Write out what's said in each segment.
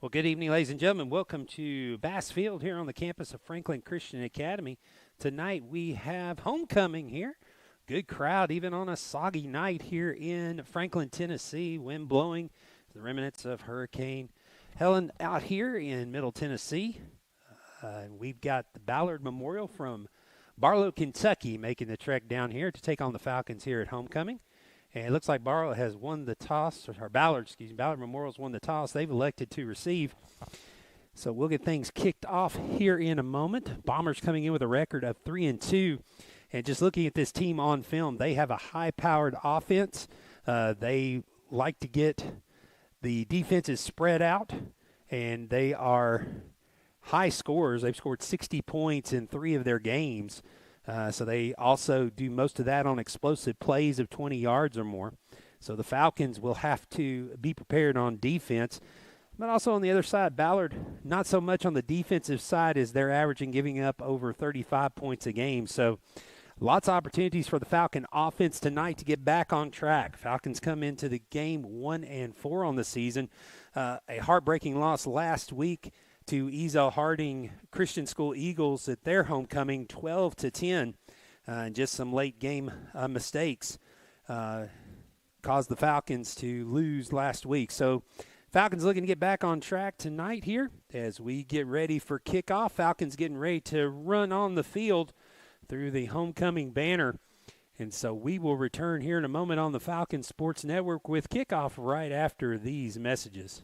Well, good evening, ladies and gentlemen. Welcome to Bass Field here on the campus of Franklin Christian Academy. Tonight we have homecoming here. Good crowd, even on a soggy night here in Franklin, Tennessee. Wind blowing, the remnants of Hurricane Helen out here in Middle Tennessee. We've got the Ballard Memorial from Barlow, Kentucky, making the trek down here to take on the Falcons here at homecoming. And it looks like Ballard has won the toss, or Ballard Memorial's won the toss. They've elected to receive. So we'll get things kicked off here in a moment. Bombers coming in with a record of 3-2. And just looking at this team on film, they have a high-powered offense. They like to get the defenses spread out, and they are high scorers. They've scored 60 points in 3 of their games. So they also do most of that on explosive plays of 20 yards or more. So the Falcons will have to be prepared on defense. But also on the other side, Ballard, not so much on the defensive side as they're averaging giving up over 35 points a game. So lots of opportunities for the Falcon offense tonight to get back on track. Falcons come into the game 1-4 on the season. A heartbreaking loss last week to Ezel Harding Christian School Eagles at their homecoming, 12-10. And just some late game mistakes caused the Falcons to lose last week. So Falcons looking to get back on track tonight here as we get ready for kickoff. Falcons getting ready to run on the field through the homecoming banner. And so we will return here in a moment on the Falcon Sports Network with kickoff right after these messages.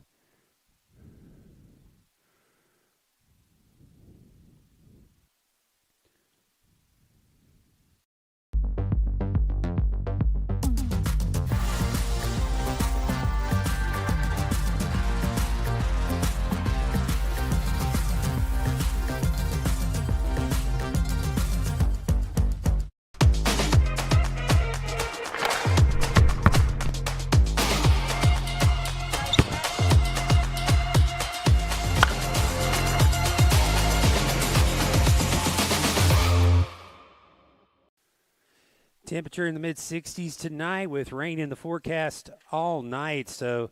Temperature in the mid-60s tonight with rain in the forecast all night. So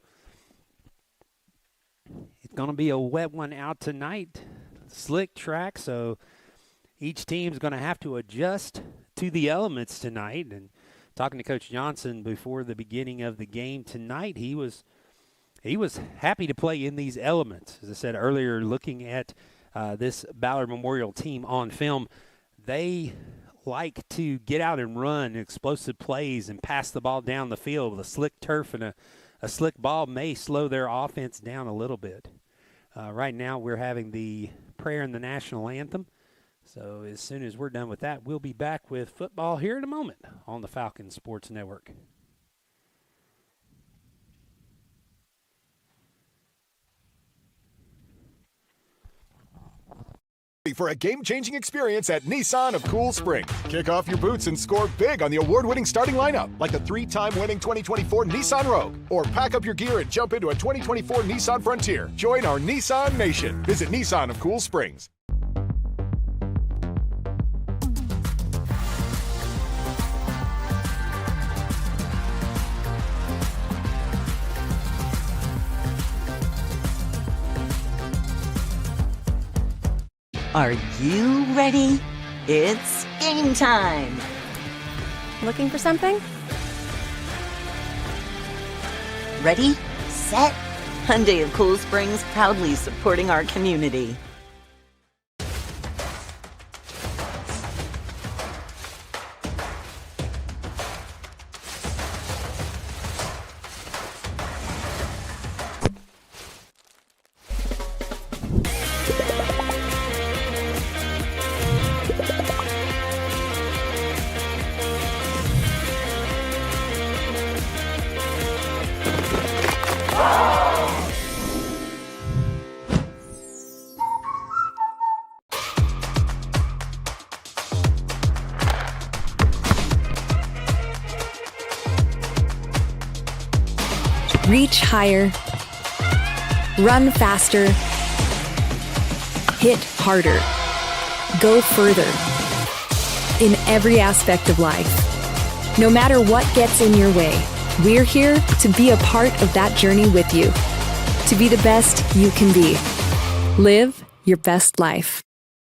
it's going to be a wet one out tonight. Slick track, so each team's going to have to adjust to the elements tonight. And talking to Coach Johnson before the beginning of the game tonight, he was happy to play in these elements. As I said earlier, looking at this Ballard Memorial team on film, they like to get out and run explosive plays and pass the ball down the field. With a slick turf and a slick ball may slow their offense down a little bit. Right now we're having the prayer and the national anthem. So as soon as we're done with that, we'll be back with football here in a moment on the Falcon Sports Network. For a game-changing experience at Nissan of Cool Springs. Kick off your boots and score big on the award-winning starting lineup, like the 3-time winning 2024 Nissan Rogue. Or pack up your gear and jump into a 2024 Nissan Frontier. Join our Nissan Nation. Visit Nissan of Cool Springs. Are you ready? It's game time! Looking for something? Ready, set, Hyundai of Cool Springs, proudly supporting our community. Reach higher, run faster, hit harder, go further. In every aspect of life. No matter what gets in your way, we're here to be a part of that journey with you. to be the best you can be. Live your best life.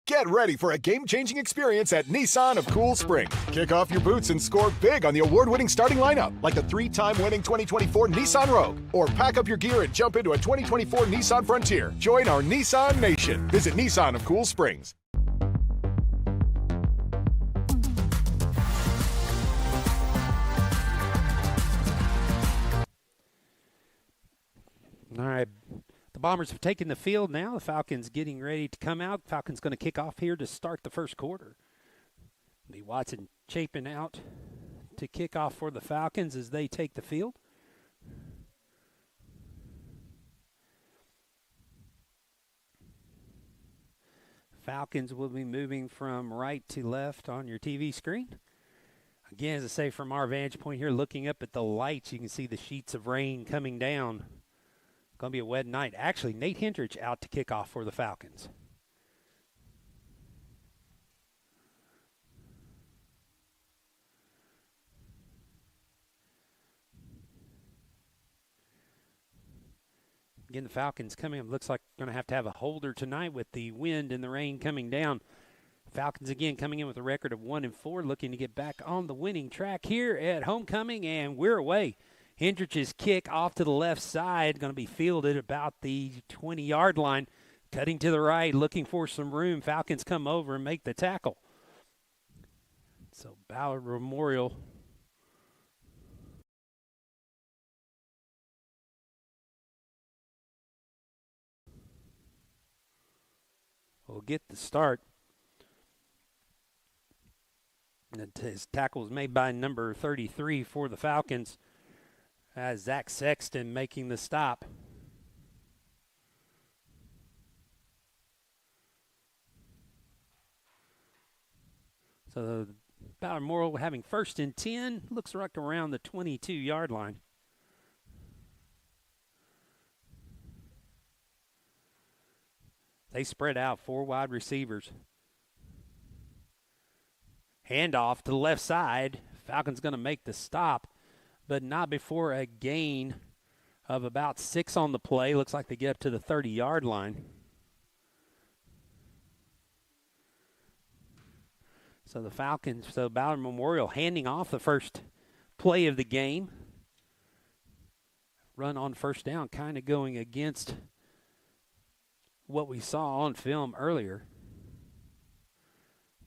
Get ready for a game-changing experience at Nissan of Cool Springs. Kick off your boots and score big on the award-winning starting lineup, like the 3-time winning 2024 Nissan Rogue. Or pack up your gear and jump into a 2024 Nissan Frontier. Join our Nissan Nation. Visit Nissan of Cool Springs. All right. The Bombers have taken the field now. The Falcons getting ready to come out. Falcons going to kick off here to start the first quarter. Lee Watson Chapin out to kick off for the Falcons as they take the field. Falcons will be moving from right to left on your TV screen. Again, as I say, from our vantage point here, looking up at the lights, you can see the sheets of rain coming down. Going to be a wet night. Actually, Nate Hendrich out to kick off for the Falcons. Again, the Falcons coming up. Looks like going to have a holder tonight with the wind and the rain coming down. Falcons again coming in with a record of 1-4, looking to get back on the winning track here at homecoming, and we're away. Hendrich's kick off to the left side, going to be fielded about the 20-yard line. Cutting to the right, looking for some room. Falcons come over and make the tackle. So Ballard Memorial will get the start. And his tackle was made by number 33 for the Falcons. Zach Sexton making the stop. So Ballard Memorial having first and 10. Looks like around the 22-yard line. They spread out, 4 wide receivers. Handoff to the left side. Falcons going to make the stop, but not before a gain of about 6 on the play. Looks like they get up to the 30-yard line. So the Falcons, Ballard Memorial handing off the first play of the game. Run on first down, kind of going against what we saw on film earlier.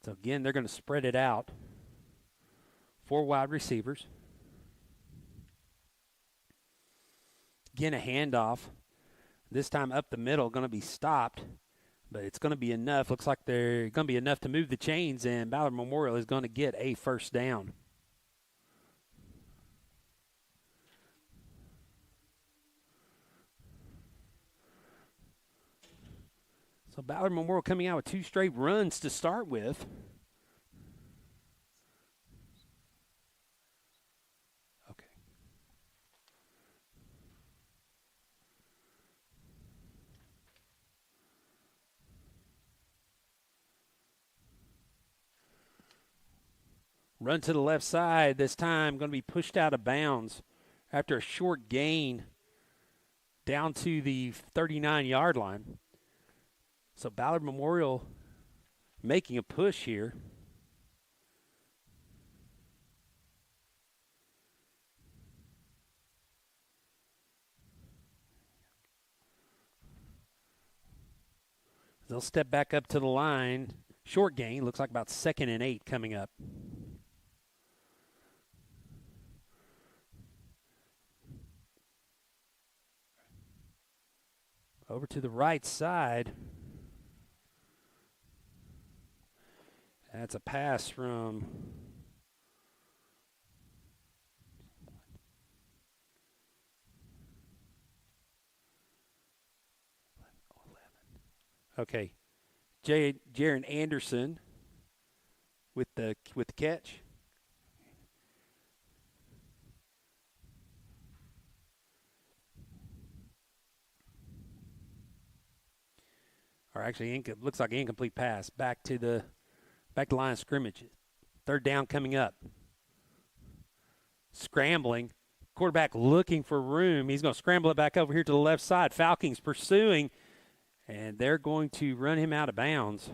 So again, they're going to spread it out. 4 wide receivers. Again, a handoff. This time up the middle, going to be stopped. But it's going to be enough. Looks like they're going to be enough to move the chains, and Ballard Memorial is going to get a first down. So Ballard Memorial coming out with 2 straight runs to start with. Okay. Run to the left side. This time going to be pushed out of bounds after a short gain down to the 39-yard line. So Ballard Memorial making a push here. They'll step back up to the line. Short gain. Looks like about 2nd and 8 coming up. Over to the right side. That's a pass from okay. Jaron Anderson with the catch. Or actually, looks like an incomplete pass back to the line of scrimmage. 3rd down coming up. Scrambling. Quarterback looking for room. He's going to scramble it back over here to the left side. Falcons pursuing, and they're going to run him out of bounds.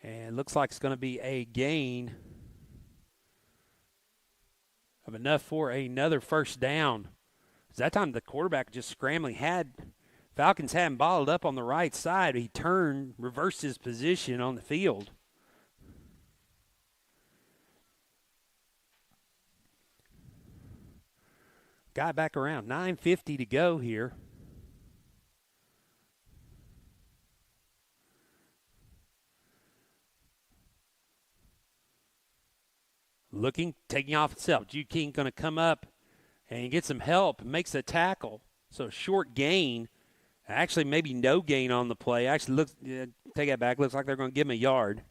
And it looks like it's going to be a gain of enough for another first down. That time the quarterback just scrambling. Falcons had him balled up on the right side. He turned, reversed his position on the field. Got back around. 9:50 to go here. Looking, taking off itself. Jude King going to come up and get some help. Makes a tackle. So short gain. Actually, maybe no gain on the play. Actually, take that back. Looks like they're going to give him a yard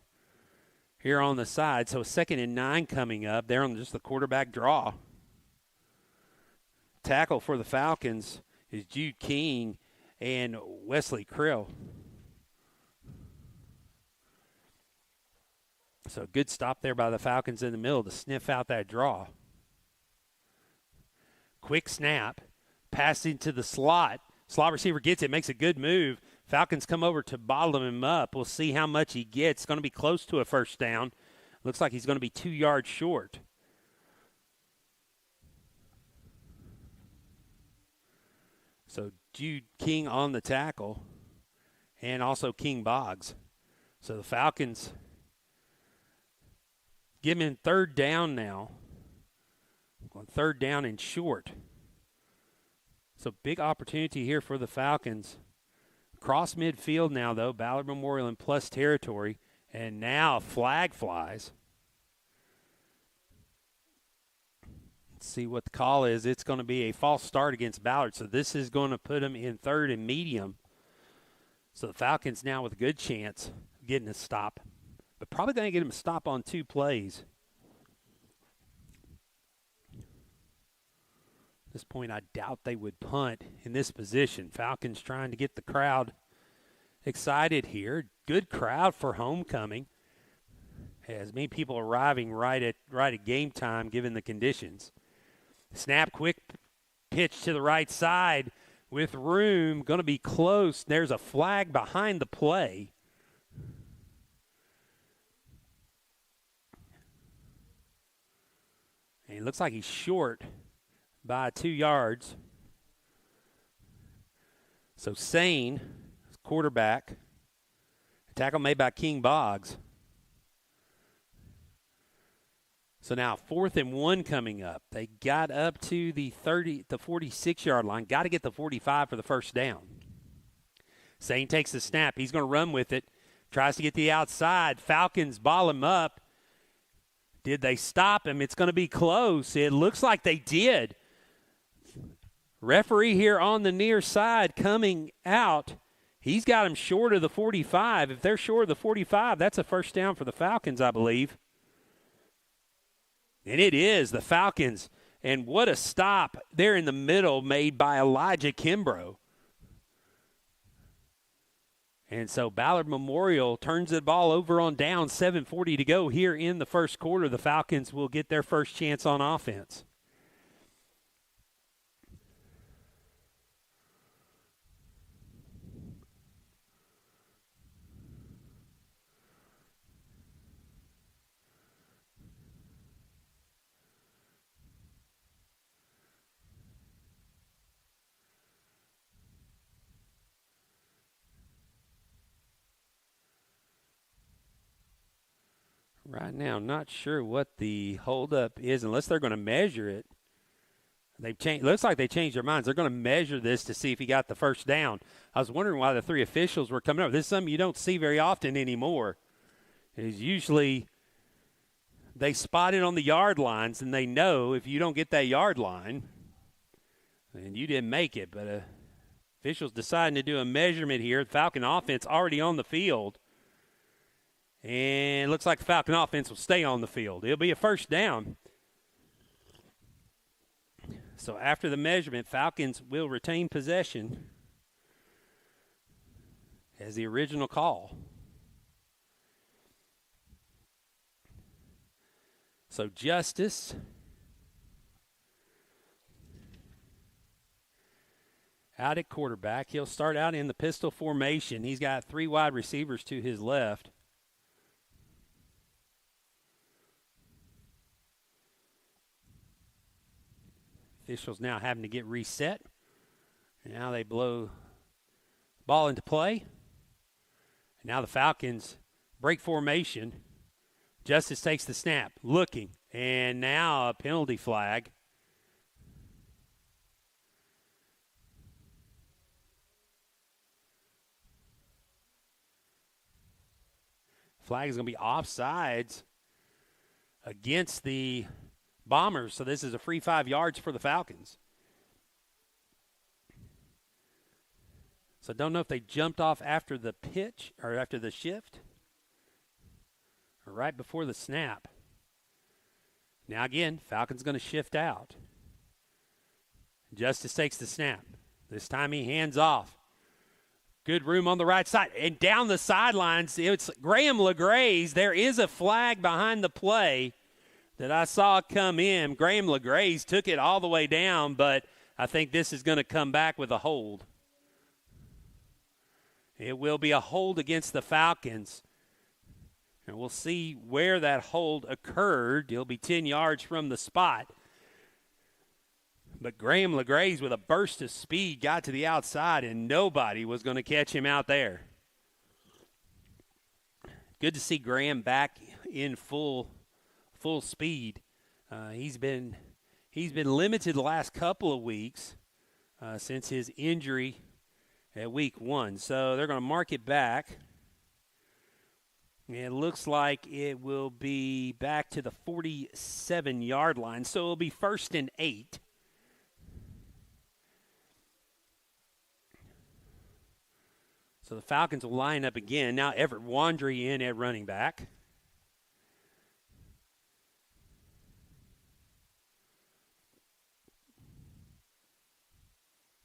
here on the side. So 2nd and 9 coming up. They're on just the quarterback draw. Tackle for the Falcons is Jude King and Wesley Krill. So good stop there by the Falcons in the middle to sniff out that draw. Quick snap. Pass into the slot. Slot receiver gets it, makes a good move. Falcons come over to bottle him up. We'll see how much he gets. It's going to be close to a first down. Looks like he's going to be 2 yards short. So Jude King on the tackle, and also King Boggs. So the Falcons give him 3rd down now. On 3rd down and short. So big opportunity here for the Falcons. Cross midfield now, though. Ballard Memorial in plus territory. And now a flag flies. Let's see what the call is. It's going to be a false start against Ballard. So this is going to put him in 3rd and medium. So the Falcons now with a good chance of getting a stop. But probably going to get him a stop on 2 plays. At this point, I doubt they would punt in this position. Falcons trying to get the crowd excited here. Good crowd for homecoming. As many people arriving right at game time given the conditions. Snap, quick pitch to the right side with room. Going to be close. There's a flag behind the play. And it looks like he's short by 2 yards. So Sane, quarterback. Tackle made by King Boggs. So now 4th and 1 coming up. They got up to the 46-yard line. Got to get the 45 for the first down. Sane takes the snap. He's going to run with it. Tries to get the outside. Falcons ball him up. Did they stop him? It's going to be close. It looks like they did. Referee here on the near side coming out. He's got him short of the 45. If they're short of the 45, that's a first down for the Falcons, I believe. And it is the Falcons. And what a stop there in the middle made by Elijah Kimbrough. And so Ballard Memorial turns the ball over on down, 7:40 to go here in the first quarter. The Falcons will get their first chance on offense. Right now, not sure what the holdup is unless they're going to measure it. They've changed. Looks like they changed their minds. They're going to measure this to see if he got the first down. I was wondering why the 3 officials were coming over. This is something you don't see very often anymore. It's usually they spot it on the yard lines, and they know if you don't get that yard line, then you didn't make it. But officials deciding to do a measurement here. The Falcon offense already on the field. And it looks like the Falcon offense will stay on the field. It'll be a first down. So after the measurement, Falcons will retain possession as the original call. So Justice out at quarterback. He'll start out in the pistol formation. He's got 3 wide receivers to his left. Officials now having to get reset. Now they blow ball into play. And now the Falcons break formation. Justice takes the snap, looking, and now a penalty flag. Flag is going to be offsides against the Bombers, so this is a free 5 yards for the Falcons. So don't know if they jumped off after the pitch or after the shift or right before the snap. Now again, Falcons going to shift out. Justice takes the snap. This time he hands off. Good room on the right side. And down the sidelines, it's Graham LeGraze. There is a flag behind the play that I saw come in. Graham LeGraze took it all the way down, but I think this is going to come back with a hold. It will be a hold against the Falcons. And we'll see where that hold occurred. He'll be 10 yards from the spot. But Graham LeGraze with a burst of speed got to the outside, and nobody was going to catch him out there. Good to see Graham back in full speed. He's been limited the last couple of weeks since his injury at week 1. So they're going to mark it back. It looks like it will be back to the 47-yard line. So it'll be 1st and 8. So the Falcons will line up again. Now Everett Wandry in at running back.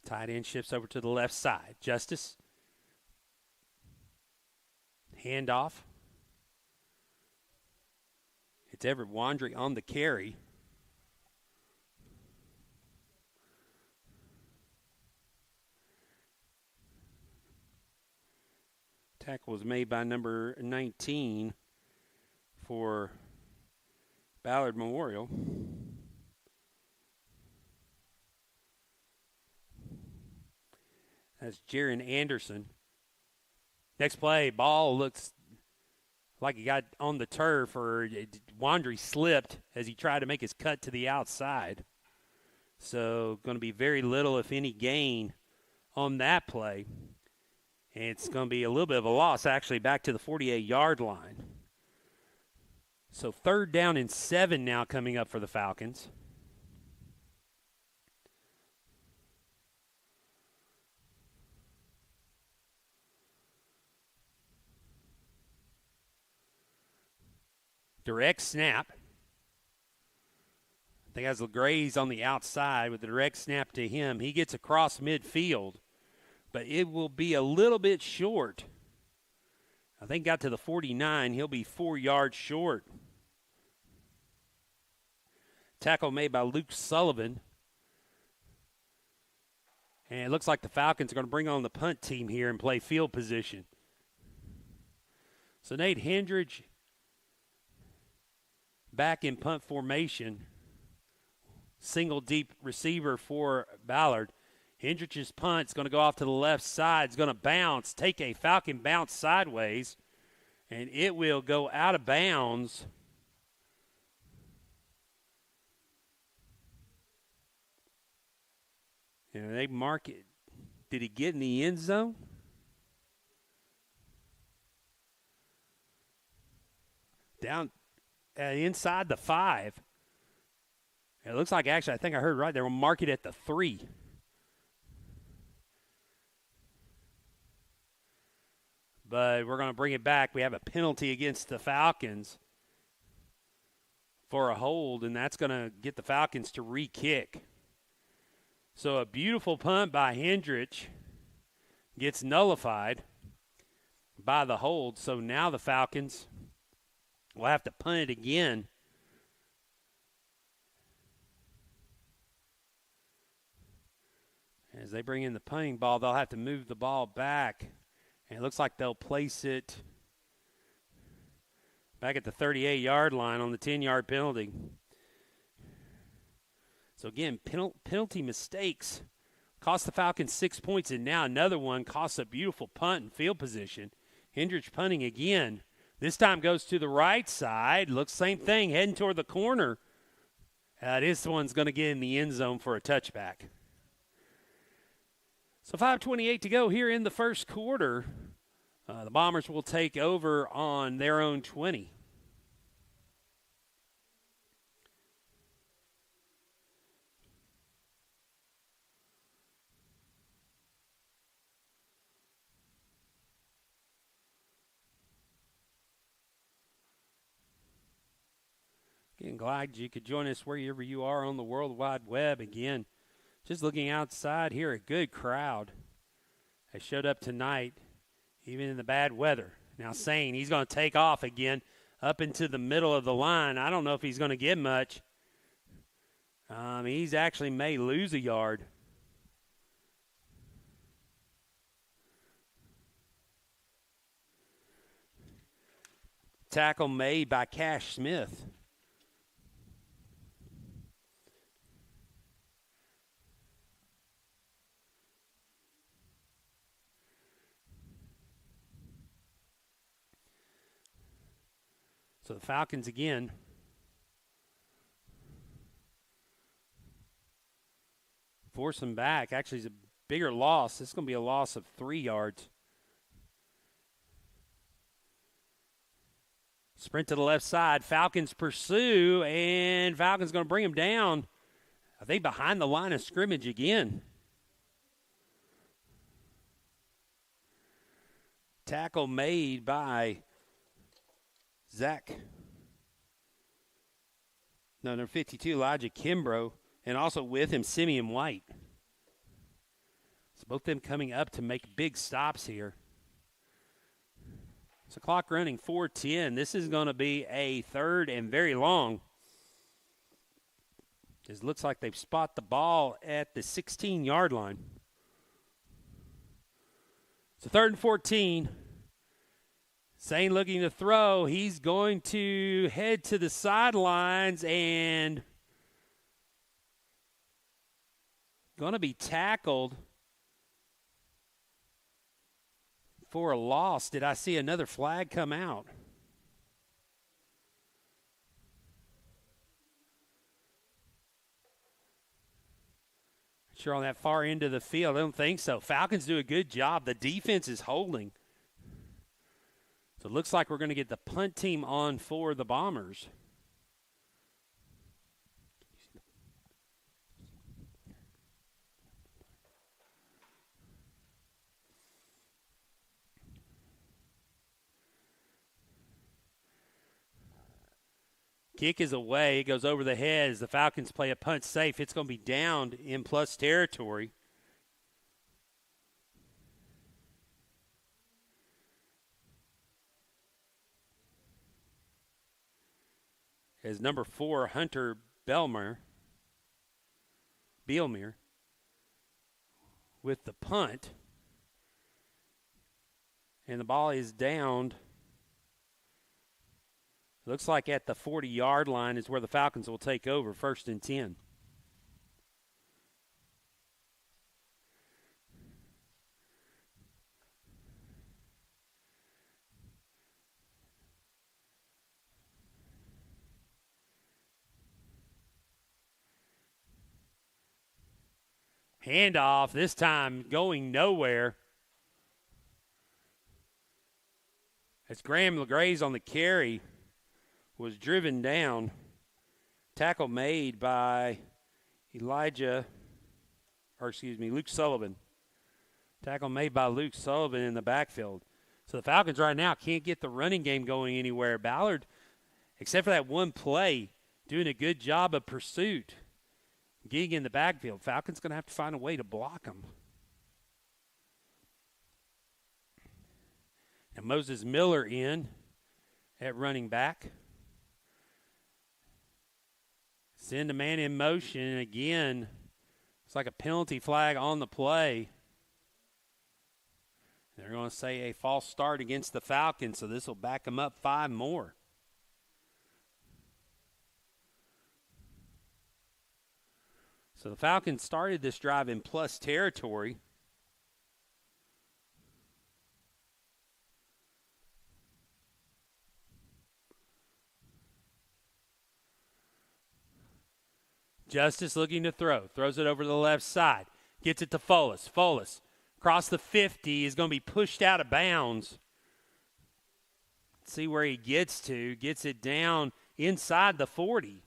Tight end shifts over to the left side. Justice. Handoff. It's Everett Wandry on the carry. Tackle was made by number 19 for Ballard Memorial. That's Jaron Anderson. Next play, ball looks like he got on the turf, or Wandry slipped as he tried to make his cut to the outside. So going to be very little, if any, gain on that play. And it's going to be a little bit of a loss, actually, back to the 48-yard line. So 3rd down and 7 now coming up for the Falcons. Direct snap. I think that's LeGraze on the outside with the direct snap to him. He gets across midfield, but it will be a little bit short. I think got to the 49. He'll be 4 yards short. Tackle made by Luke Sullivan. And it looks like the Falcons are going to bring on the punt team here and play field position. So Nate Hendridge back in punt formation. Single deep receiver for Ballard. Hendrich's punt is going to go off to the left side. It's going to bounce, take a Falcon bounce sideways, and it will go out of bounds. And they mark it. Did he get in the end zone? Down inside the 5. It looks like, actually, I think I heard right. They will mark it at the 3. But we're going to bring it back. We have a penalty against the Falcons for a hold, and that's going to get the Falcons to re-kick. So a beautiful punt by Hendrich gets nullified by the hold. So now the Falcons will have to punt it again As they bring in the punting ball, they'll have to move the ball back. And it looks like they'll place it back at the 38-yard line on the 10-yard penalty. So, again, penalty mistakes cost the Falcons 6 points, and now another one costs a beautiful punt and field position. Hendricks punting again. This time goes to the right side. Looks same thing, heading toward the corner. This one's going to get in the end zone for a touchback. So 5:28 to go here in the first quarter. The Bombers will take over on their own 20. Again, glad you could join us wherever you are on the World Wide Web. Again, just looking outside here, a good crowd has showed up tonight, even in the bad weather. Now, Sane, he's going to take off again up into the middle of the line. I don't know if he's going to get much. He's actually may lose a yard. Tackle made by Cash Smith. So the Falcons again force them back. Actually, it's a bigger loss. This is going to be a loss of 3 yards. Sprint to the left side. Falcons pursue, and Falcons going to bring him down. I think behind the line of scrimmage again. Tackle made by number 52, Elijah Kimbrough, and also with him, Simeon White. So both them coming up to make big stops here. So clock running 4:10. This is going to be a third and very long. It looks like they've spot the ball at the 16-yard line. So 3rd and 14. Sane looking to throw. He's going to head to the sidelines and going to be tackled for a loss. Did I see another flag come out? Sure, on that far end of the field. I don't think so. Falcons do a good job. The defense is holding. So it looks like we're going to get the punt team on for the Bombers. Kick is away. It goes over the head as the Falcons play a punt safe. It's going to be downed in plus territory. As number 4, Hunter Bielmir with the punt. And the ball is downed. Looks like at the 40-yard line is where the Falcons will take over, 1st and 10. Handoff, this time going nowhere. As Graham LeGray's on the carry, was driven down. Tackle made by Luke Sullivan. Tackle made by Luke Sullivan in the backfield. So the Falcons right now can't get the running game going anywhere. Ballard, except for that one play, doing a good job of pursuit. Getting in the backfield. Falcons going to have to find a way to block them. And Moses Miller in at running back. Send a man in motion. And again, it's like a penalty flag on the play. They're going to say a false start against the Falcons, so this will back them up 5 more. So the Falcons started this drive in plus territory. Justice looking to throw. Throws it over to the left side. Gets it to Folas. Folas across the 50 is going to be pushed out of bounds. Let's see where he gets to. Gets it down inside the 40.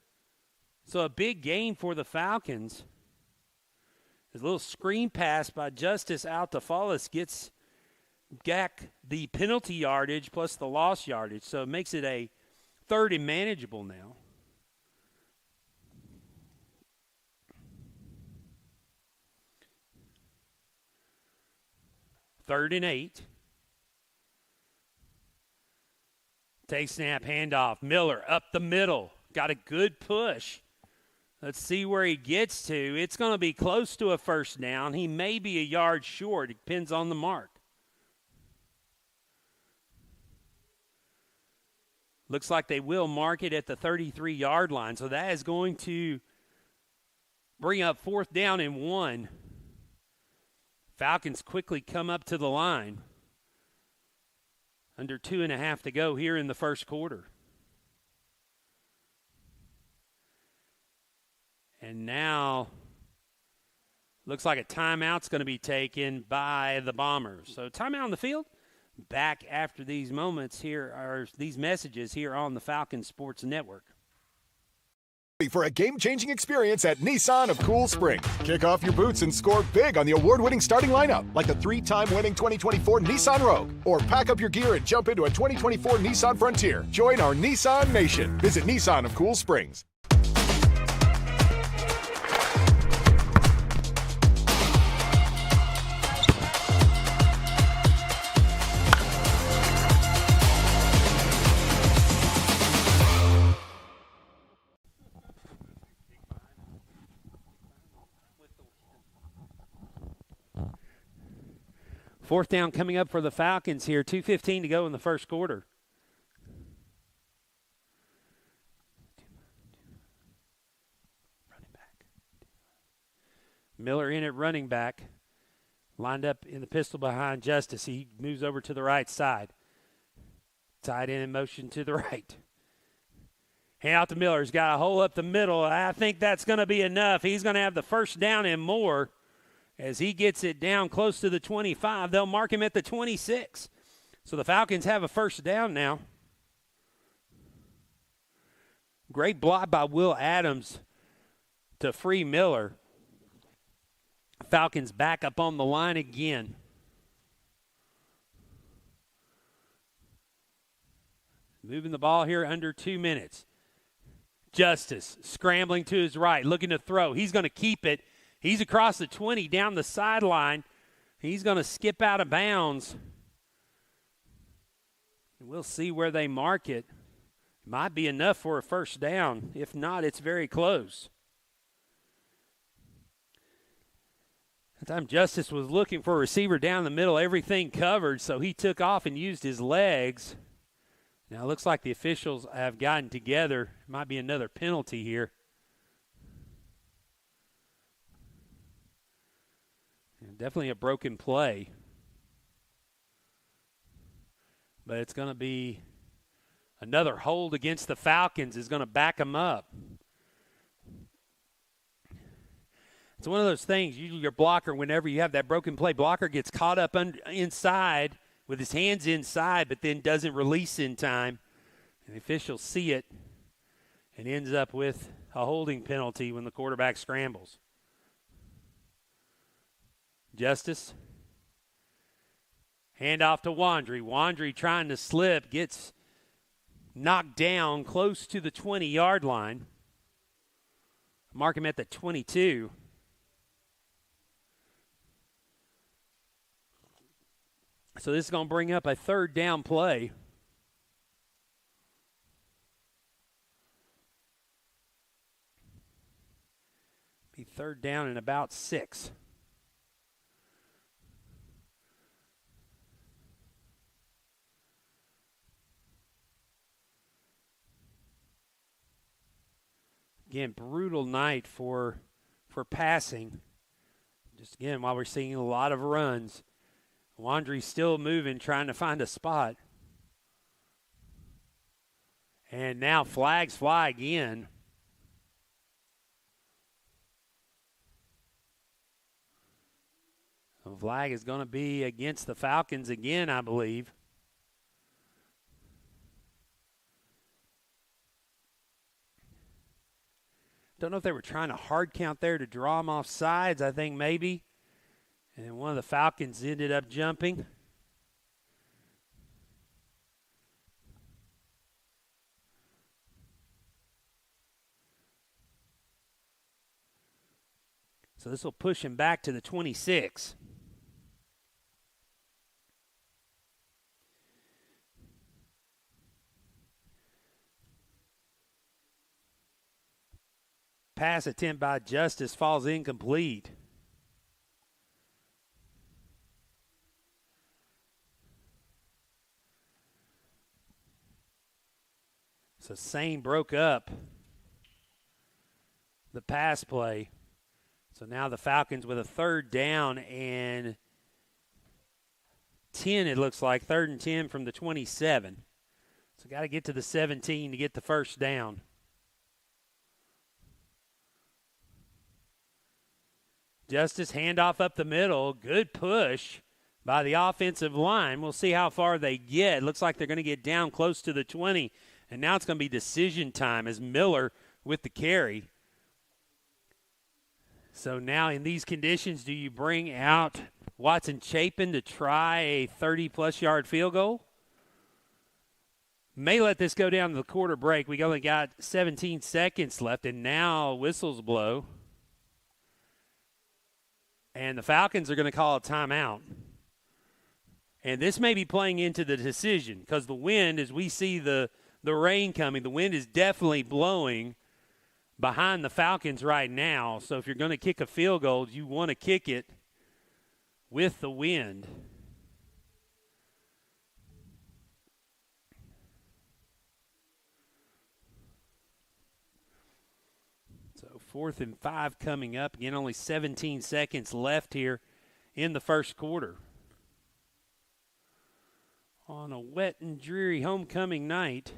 So a big gain for the Falcons. His little screen pass by Justice out to Folas gets back the penalty yardage plus the loss yardage. So it makes it a 3rd and manageable now. Third and 8. Take snap, handoff. Miller up the middle. Got a good push. Let's see where he gets to. It's going to be close to a first down. He may be a yard short. It depends on the mark. Looks like they will mark it at the 33-yard line. So that is going to bring up 4th down and 1. Falcons quickly come up to the line. Under 2.5 to go here in the first quarter. And now looks like a timeout's going to be taken by the Bombers. So timeout on the field. Back after these moments here, or these messages here on the Falcons Sports Network. For a game-changing experience at Nissan of Cool Springs. Kick off your boots and score big on the award-winning starting lineup, like the 3-time winning 2024 Nissan Rogue. Or pack up your gear and jump into a 2024 Nissan Frontier. Join our Nissan Nation. Visit Nissan of Cool Springs. Fourth down coming up for the Falcons here. 2:15 to go in the first quarter. Running back. Miller in at running back. Lined up in the pistol behind Justice. He moves over to the right side. Tight end in motion to the right. Hand out to Miller. He's got a hole up the middle. I think that's going to be enough. He's going to have the first down and more. As he gets it down close to the 25, they'll mark him at the 26. So the Falcons have a first down now. Great block by Will Adams to free Miller. Falcons back up on the line again. Moving the ball here under 2 minutes. Justice scrambling to his right, looking to throw. He's going to keep it. He's across the 20 down the sideline. He's going to skip out of bounds. We'll see where they mark it. Might be enough for a first down. If not, it's very close. That time Justice was looking for a receiver down the middle, everything covered, so he took off and used his legs. Now it looks like the officials have gotten together. Might be another penalty here. Definitely a broken play. But it's going to be another hold against the Falcons is going to back them up. It's one of those things, usually your blocker, whenever you have that broken play, blocker gets caught up inside with his hands inside but then doesn't release in time. And the officials see it and ends up with a holding penalty when the quarterback scrambles. Justice. Hand off to Wandry. Wandry trying to slip, gets knocked down close to the 20-yard line. Mark him at the 22. So this is going to bring up a third down play. Be 3rd down and about 6. Again, brutal night for passing. Just again, while we're seeing a lot of runs, Wandry's still moving, trying to find a spot. And now flags fly again. The flag is going to be against the Falcons again, I believe. Don't know if they were trying to hard count there to draw him off sides. I think maybe. And one of the Falcons ended up jumping. So this will push him back to the 26. Pass attempt by Justice falls incomplete. So Sane broke up the pass play. So now the Falcons with a 3rd down and 10, it looks like. 3rd and 10 from the 27. So got to get to the 17 to get the 1st down. Justice handoff up the middle. Good push by the offensive line. We'll see how far they get. Looks like they're going to get down close to the 20. And now it's going to be decision time as Miller with the carry. So now in these conditions, do you bring out Watson Chapin to try a 30-plus yard field goal? May let this go down to the quarter break. We only got 17 seconds left, and now whistles blow. And the Falcons are going to call a timeout. And this may be playing into the decision because the wind, as we see the rain coming, the wind is definitely blowing behind the Falcons right now. So if you're going to kick a field goal, you want to kick it with the wind. So 4th and 5 coming up. Again, only 17 seconds left here in the first quarter. On a wet and dreary homecoming night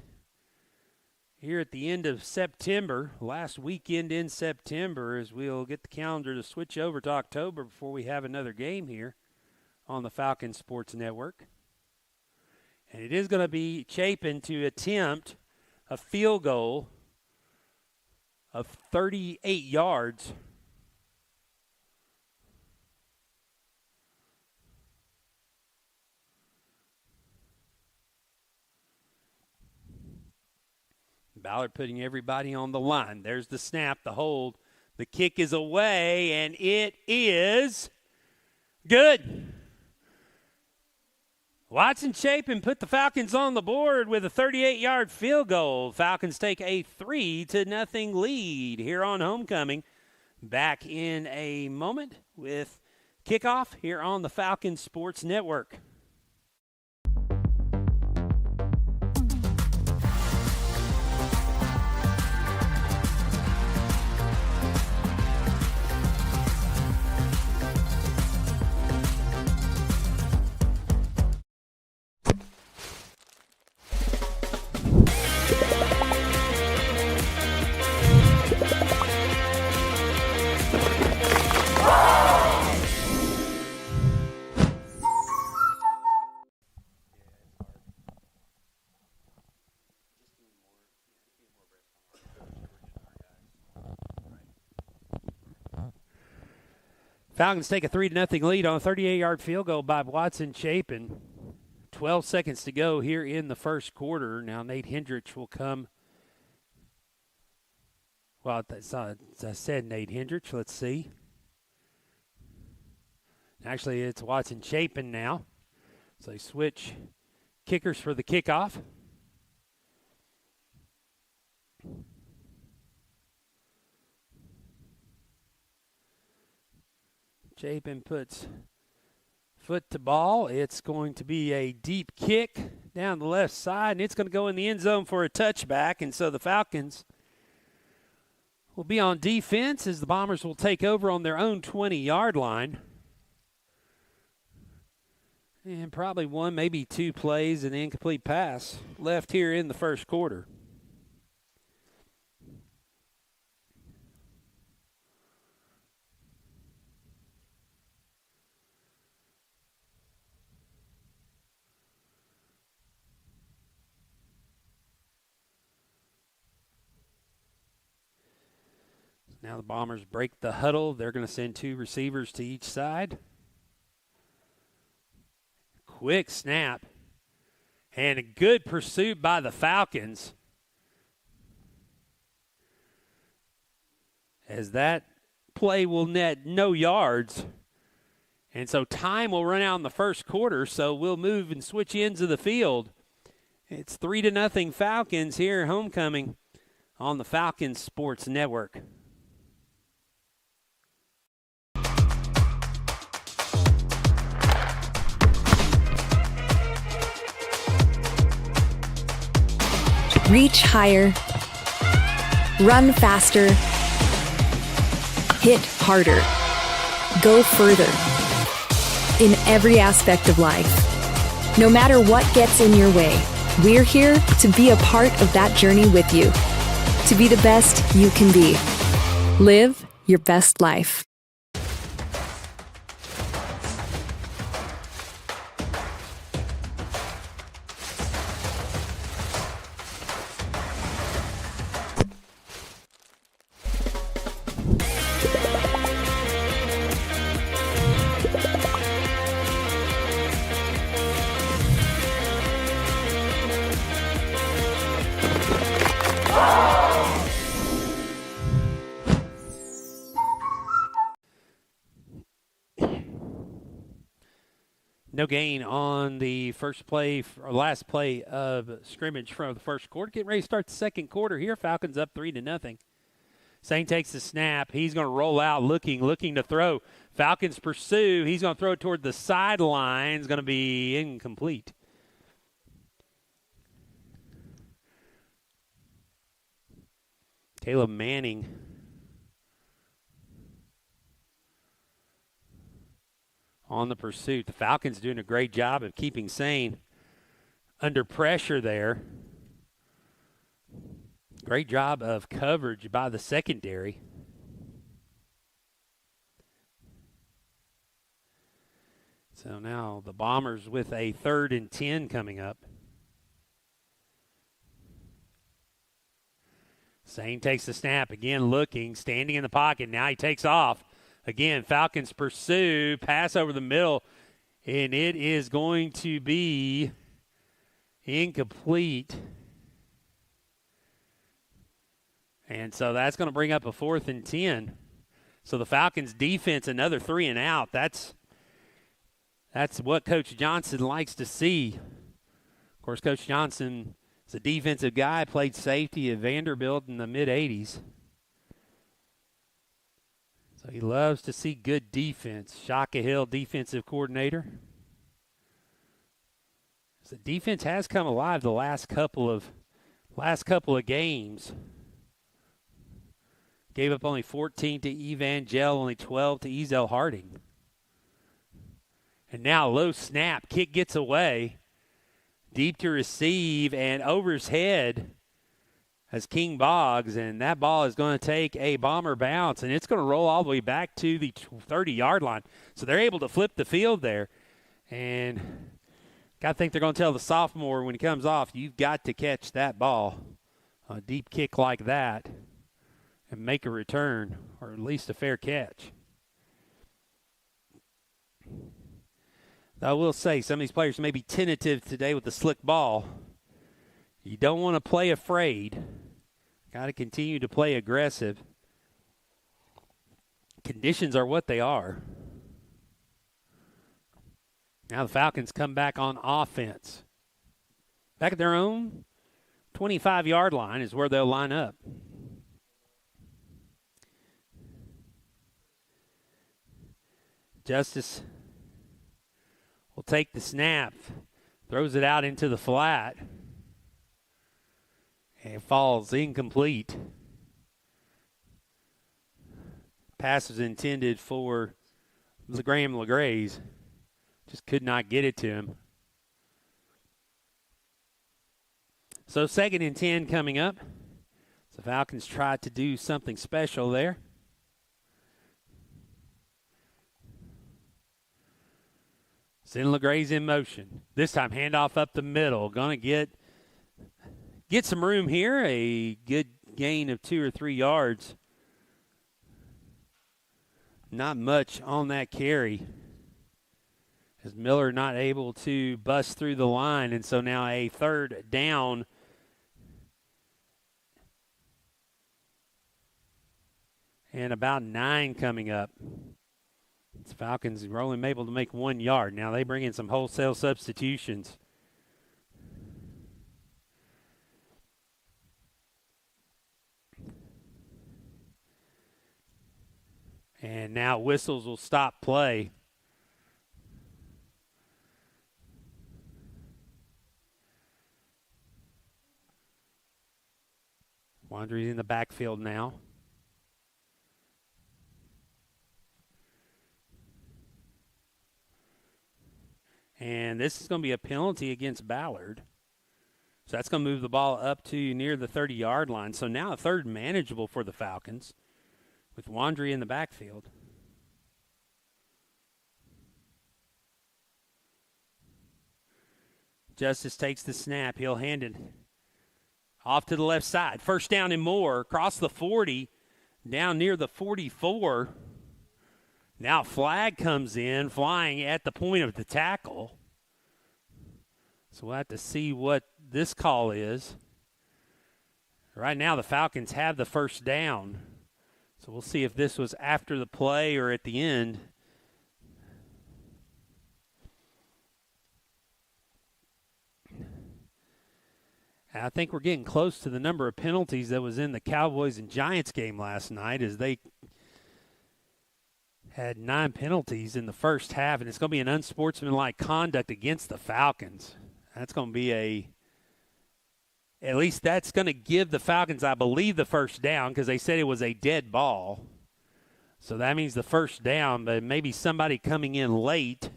here at the end of September, last weekend in September, as we'll get the calendar to switch over to October before we have another game here on the Falcon Sports Network. And it is going to be Chapin to attempt a field goal of 38 yards. Ballard putting everybody on the line. There's the snap, the hold. The kick is away, and it is good. Watson Chapin put the Falcons on the board with a 38-yard field goal. Falcons take a 3-0 lead here on homecoming. Back in a moment with kickoff here on the Falcon Sports Network. Falcons take a 3-0 lead on a 38-yard field goal by Watson Chapin. 12 seconds to go here in the first quarter. Now Nate Hendricks will come. Well, as I said, Nate Hendricks. Let's see. Actually, it's Watson Chapin now. So they switch kickers for the kickoff. Chapin puts foot to ball. It's going to be a deep kick down the left side, and it's going to go in the end zone for a touchback. And so the Falcons will be on defense as the Bombers will take over on their own 20-yard line. And probably one, maybe two plays, an incomplete pass left here in the first quarter. Now the Bombers break the huddle. They're going to send two receivers to each side. Quick snap. And a good pursuit by the Falcons. As that play will net no yards. And so time will run out in the first quarter, so we'll move and switch ends of the field. It's 3-0 Falcons here, homecoming on the Falcons Sports Network. Reach higher, run faster, hit harder, go further. In every aspect of life, no matter what gets in your way, we're here to be a part of that journey with you, to be the best you can be. Live your best life. No gain on the first play or last play of scrimmage from the first quarter. Getting ready to start the second quarter here. Falcons up 3-0. Sane takes the snap. He's going to roll out looking to throw. Falcons pursue. He's going to throw it toward the sideline. It's going to be incomplete. Caleb Manning on the pursuit. The Falcons doing a great job of keeping Sane under pressure there. Great job of coverage by the secondary. So now the Bombers with a 3rd and 10 coming up. Sane takes the snap, again looking, standing in the pocket. Now he takes off. Again, Falcons pursue, pass over the middle, and it is going to be incomplete. And so that's going to bring up a 4th and 10. So the Falcons defense, another 3 and out. That's what Coach Johnson likes to see. Of course, Coach Johnson is a defensive guy, played safety at Vanderbilt in the mid-'80s. So he loves to see good defense. Shaka Hill, defensive coordinator. So defense has come alive the last couple of games. Gave up only 14 to Evangel, only 12 to Ezel Harding. And now low snap, kick gets away. Deep to receive and over his head as King Boggs, and that ball is going to take a Bomber bounce, and it's going to roll all the way back to the 30-yard line. So they're able to flip the field there. And I think they're going to tell the sophomore when he comes off, you've got to catch that ball, a deep kick like that, and make a return, or at least a fair catch. I will say some of these players may be tentative today with the slick ball. You don't want to play afraid. Got to continue to play aggressive. Conditions are what they are. Now the Falcons come back on offense. Back at their own 25-yard line is where they'll line up. Justice will take the snap, throws it out into the flat, and it falls incomplete. Pass was intended for Graham LeGraze. Just could not get it to him. So 2nd and 10 coming up. The Falcons tried to do something special there. Send LeGraze in motion. This time handoff up the middle. Going to get some room here. A good gain of 2 or 3 yards. Not much on that carry. As Miller not able to bust through the line. And so now a 3rd down. And about 9 coming up. The Falcons are only able to make 1 yard. Now they bring in some wholesale substitutions. And now whistles will stop play. Wandry's in the backfield now. And this is going to be a penalty against Ballard. So that's going to move the ball up to near the 30-yard line. So now a 3rd manageable for the Falcons with Wandry in the backfield. Justice takes the snap. He'll hand it off to the left side. 1st down and more. Across the 40, down near the 44. Now flag comes in, flying at the point of the tackle. So we'll have to see what this call is. Right now the Falcons have the 1st down. So we'll see if this was after the play or at the end. I think we're getting close to the number of penalties that was in the Cowboys and Giants game last night, as they had 9 penalties in the first half, and it's going to be an unsportsmanlike conduct against the Falcons. That's going to be at least that's going to give the Falcons, I believe, the 1st down, because they said it was a dead ball. So that means the 1st down, but maybe somebody coming in late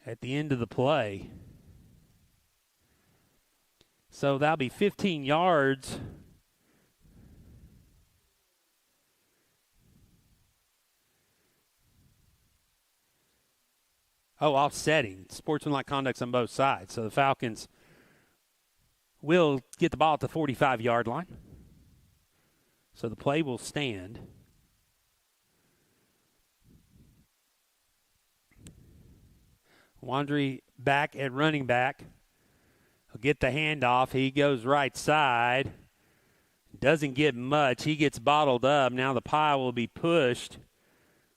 at the end of the play. So that'll be 15 yards. Oh, offsetting. Sportsmanlike conducts on both sides. So the Falcons will get the ball at the 45-yard line. So the play will stand. Wandry back at running back. He'll get the handoff. He goes right side. Doesn't get much. He gets bottled up. Now the pile will be pushed.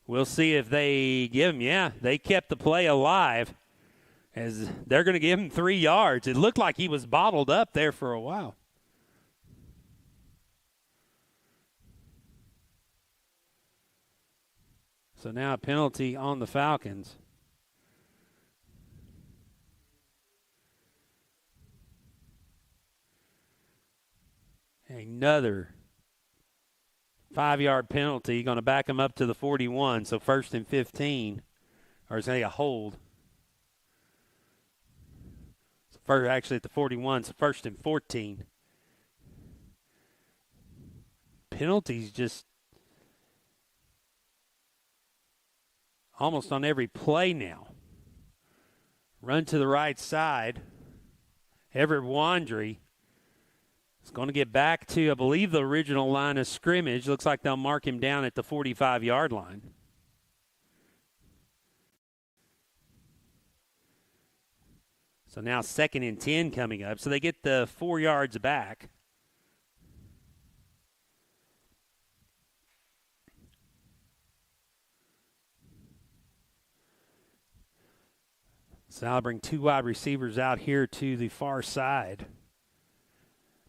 We'll see if they give him. Yeah, they kept the play alive, as they're going to give him 3 yards. It looked like he was bottled up there for a while. So now a penalty on the Falcons. Another 5-yard penalty, going to back him up to the 41, so 1st and 15, or is it a hold? So actually at the 41, so 1st and 14. Penalties just almost on every play now. Run to the right side. Everett Wandry is going to get back to, I believe, the original line of scrimmage. Looks like they'll mark him down at the 45-yard line. So now 2nd and 10 coming up. So they get the 4 yards back. So I'll bring 2 wide receivers out here to the far side.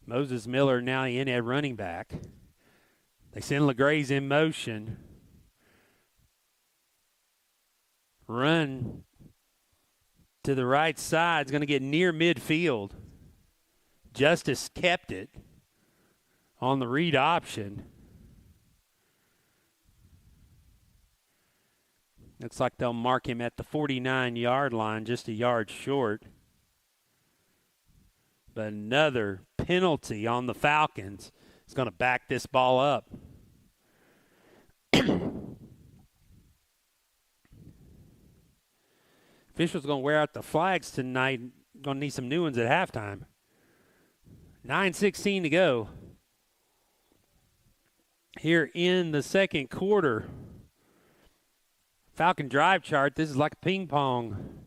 Moses Miller now in at running back. They send LeGraze in motion. Run to the right side. It's going to get near midfield. Justice kept it on the read option. Looks like they'll mark him at the 49-yard line, just a yard short. But another penalty on the Falcons is going to back this ball up. Officials going to wear out the flags tonight. Going to need some new ones at halftime. 9:16 to go here in the second quarter. Falcon drive chart. This is like a ping pong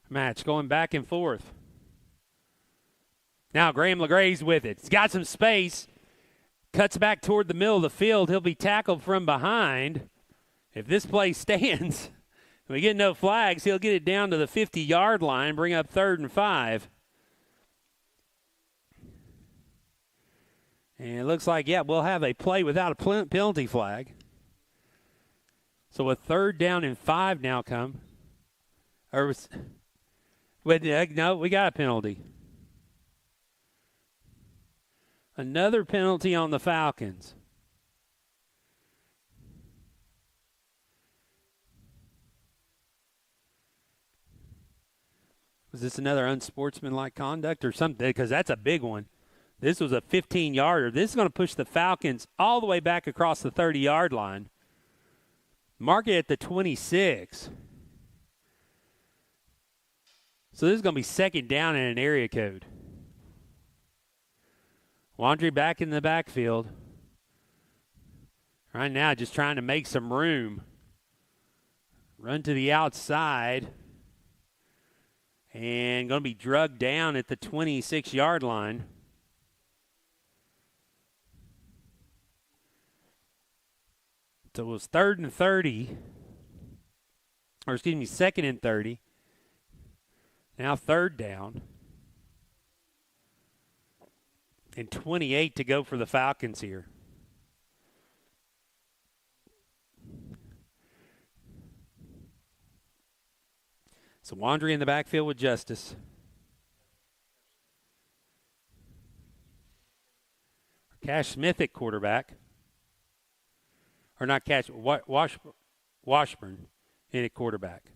match going back and forth. Now Graham LeGray's with it. He's got some space. Cuts back toward the middle of the field. He'll be tackled from behind. If this play stands, we get no flags, he'll get it down to the 50-yard line, bring up 3rd and 5. And it looks like, we'll have a play without a penalty flag. So a 3rd down and 5 now come. No, we got a penalty. Another penalty on the Falcons. Was this another unsportsmanlike conduct or something? Because that's a big one. This was a 15-yarder. This is going to push the Falcons all the way back across the 30-yard line. Mark it at the 26. So this is going to be 2nd down in an area code. Wandry back in the backfield. Right now just trying to make some room. Run to the outside. And going to be drugged down at the 26-yard line. So it was 3rd and 30. Or excuse me, 2nd and 30. Now 3rd down. And 28 to go for the Falcons here. So Wandry in the backfield with Justice. Cash Smith at quarterback. Or not Cash, Washburn in at quarterback.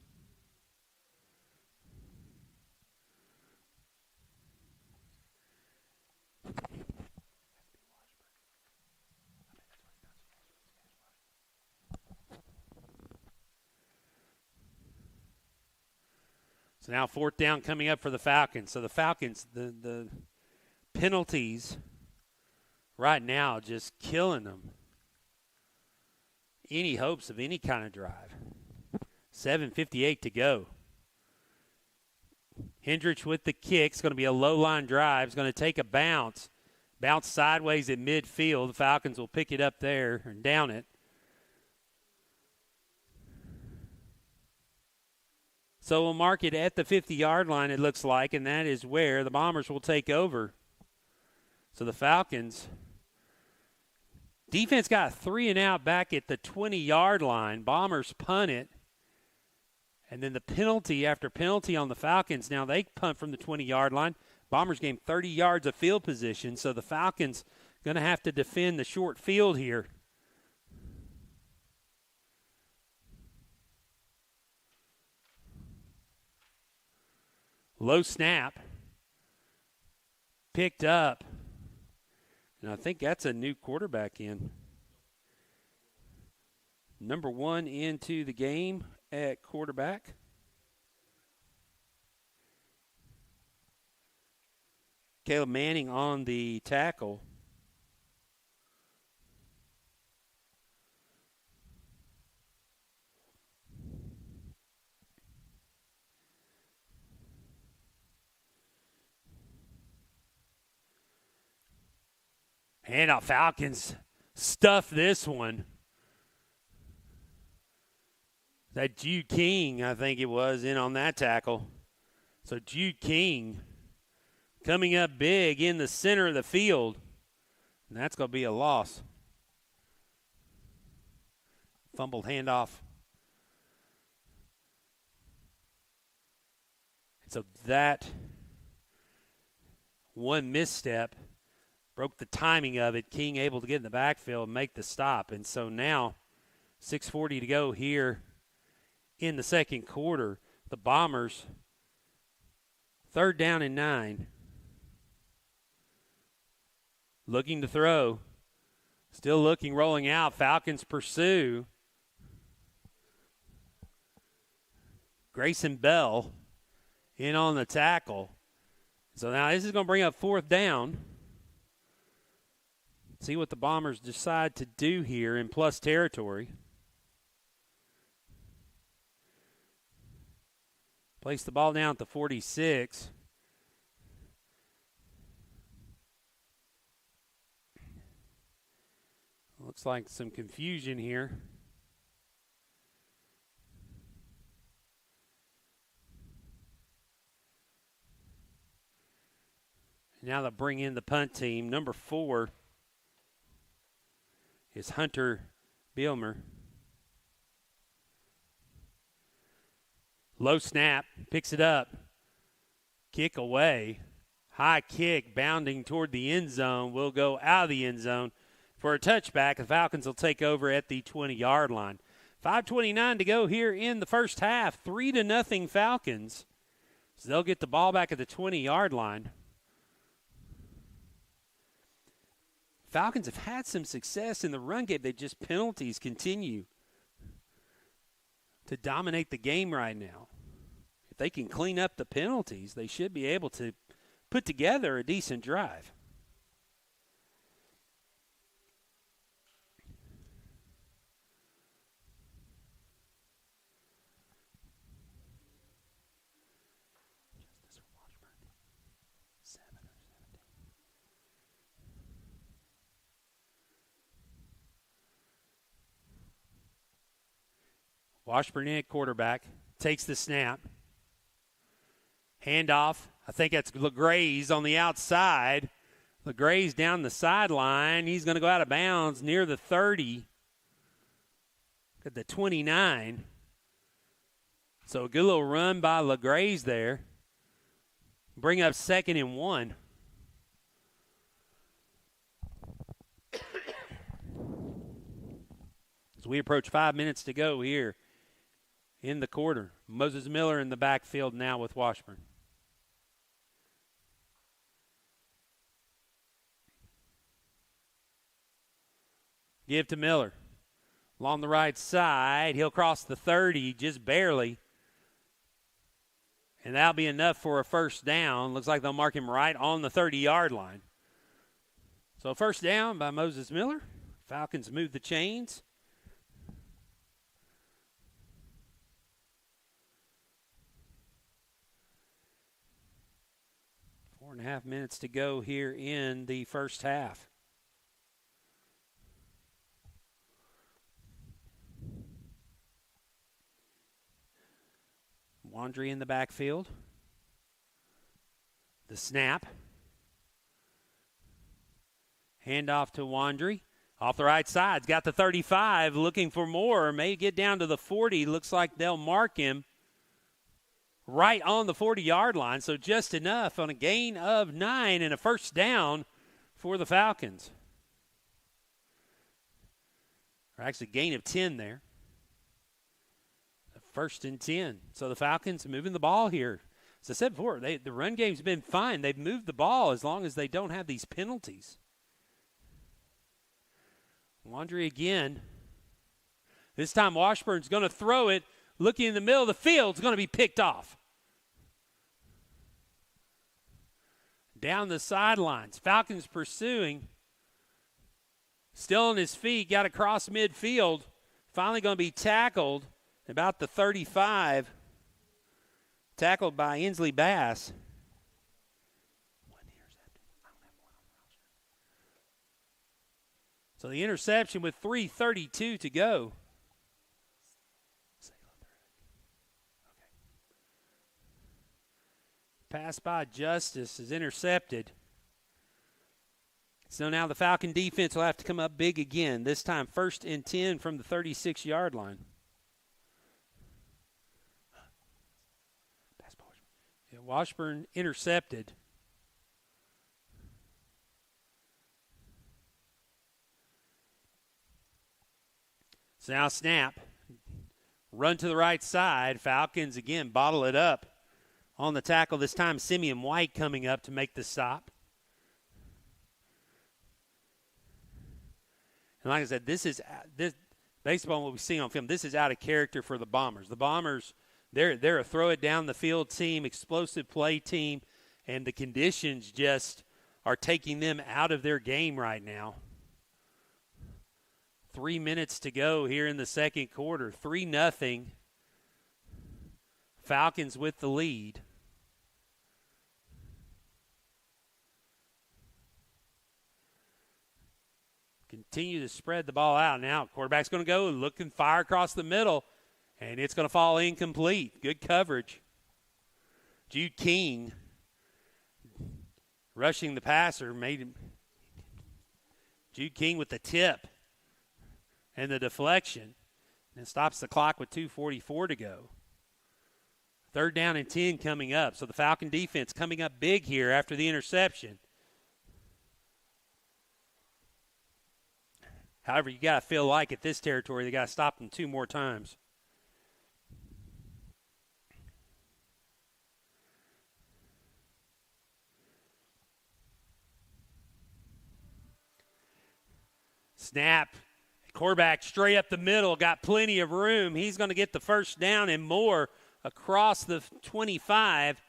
So now 4th down coming up for the Falcons. So the Falcons, the penalties right now just killing them. Any hopes of any kind of drive. 7:58 to go. Hendrich with the kick. It's going to be a low-line drive. It's going to take a bounce. Bounce sideways at midfield. The Falcons will pick it up there and down it. So we'll mark it at the 50-yard line, it looks like, and that is where the Bombers will take over. So the Falcons, defense got 3 and out back at the 20-yard line. Bombers punt it. And then the penalty after penalty on the Falcons. Now they punt from the 20-yard line. Bombers gained 30 yards of field position, so the Falcons going to have to defend the short field here. Low snap. Picked up. And I think that's a new quarterback in. Number 1 into the game at quarterback. Caleb Manning on the tackle. And our Falcons stuff this one. That Jude King, I think it was, in on that tackle. So Jude King coming up big in the center of the field. And that's going to be a loss. Fumbled handoff So that one misstep broke the timing of it. King able to get in the backfield and make the stop. And so now 6:40 to go here in the second quarter. The Bombers, 3rd down and 9. Looking to throw. Still looking, rolling out. Falcons pursue. Grayson Bell in on the tackle. So now this is going to bring up 4th down. See what the Bombers decide to do here in plus territory. Place the ball down at the 46. Looks like some confusion here. Now they'll bring in the punt team. Number 4 is Hunter Bielmer. Low snap, picks it up. Kick away. High kick bounding toward the end zone. Will go out of the end zone for a touchback. The Falcons will take over at the 20-yard line. 5:29 to go here in the first half. 3-0 Falcons. So they'll get the ball back at the 20-yard line. Falcons have had some success in the run game. They just penalties continue to dominate the game right now. If they can clean up the penalties, they should be able to put together a decent drive. Washburn in at quarterback, takes the snap. Handoff, I think that's LeGraze on the outside. LeGraze down the sideline. He's going to go out of bounds near the 30. At the 29. So a good little run by LeGraze there. Bring up 2nd and 1. As we approach 5 minutes to go here in the quarter. Moses Miller in the backfield now with Washburn. Give to Miller. Along the right side. He'll cross the 30 just barely. And that'll be enough for a first down. Looks like they'll mark him right on the 30-yard line. So first down by Moses Miller. Falcons move the chains. 4.5 minutes to go here in the first half. Wandry in the backfield. The snap. Handoff to Wandry. Off the right side. Got the 35. Looking for more. May get down to the 40. Looks like they'll mark him right on the 40-yard line. So just enough on a gain of 9 and a first down for the Falcons. Or actually gain of 10 there. 1st and 10. So the Falcons moving the ball here. As I said before, the run game's been fine. They've moved the ball as long as they don't have these penalties. Wandry again. This time Washburn's going to throw it. Looking in the middle of the field. It's going to be picked off. Down the sidelines. Falcons pursuing. Still on his feet. Got across midfield. Finally going to be tackled. About the 35, tackled by Inslee Bass. So the interception with 3:32 to go. Pass by Justice is intercepted. So now the Falcon defense will have to come up big again. This time 1st and 10 from the 36-yard line. Yeah, Washburn intercepted. So now snap. Run to the right side. Falcons again bottle it up on the tackle. This time Simeon White coming up to make the stop. And like I said, this based on what we see on film, this is out of character for the Bombers. The Bombers, they're a throw it down the field team, explosive play team, and the conditions just are taking them out of their game right now. 3 minutes to go here in the second quarter. 3-0. Falcons with the lead. Continue to spread the ball out. Now, quarterback's going to go looking, fire across the middle, and it's going to fall incomplete. Good coverage. Jude King rushing the passer made him. Jude King with the tip and the deflection, and stops the clock with 2:44 to go. 3rd down and 10 coming up. So the Falcon defense coming up big here after the interception. However, you got to feel like at this territory they got to stop them 2 more times. Snap. Quarterback straight up the middle, got plenty of room. He's going to get the first down and more across the 25.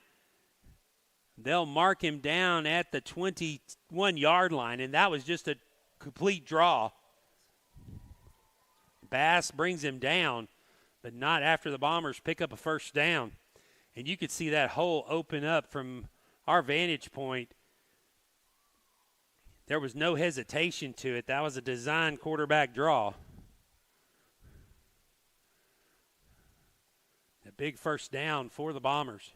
They'll mark him down at the 21-yard line, and that was just a complete draw. Bass brings him down, but not after the Bombers pick up a first down. And you could see that hole open up from our vantage point. There was no hesitation to it. That was a design quarterback draw. A big first down for the Bombers.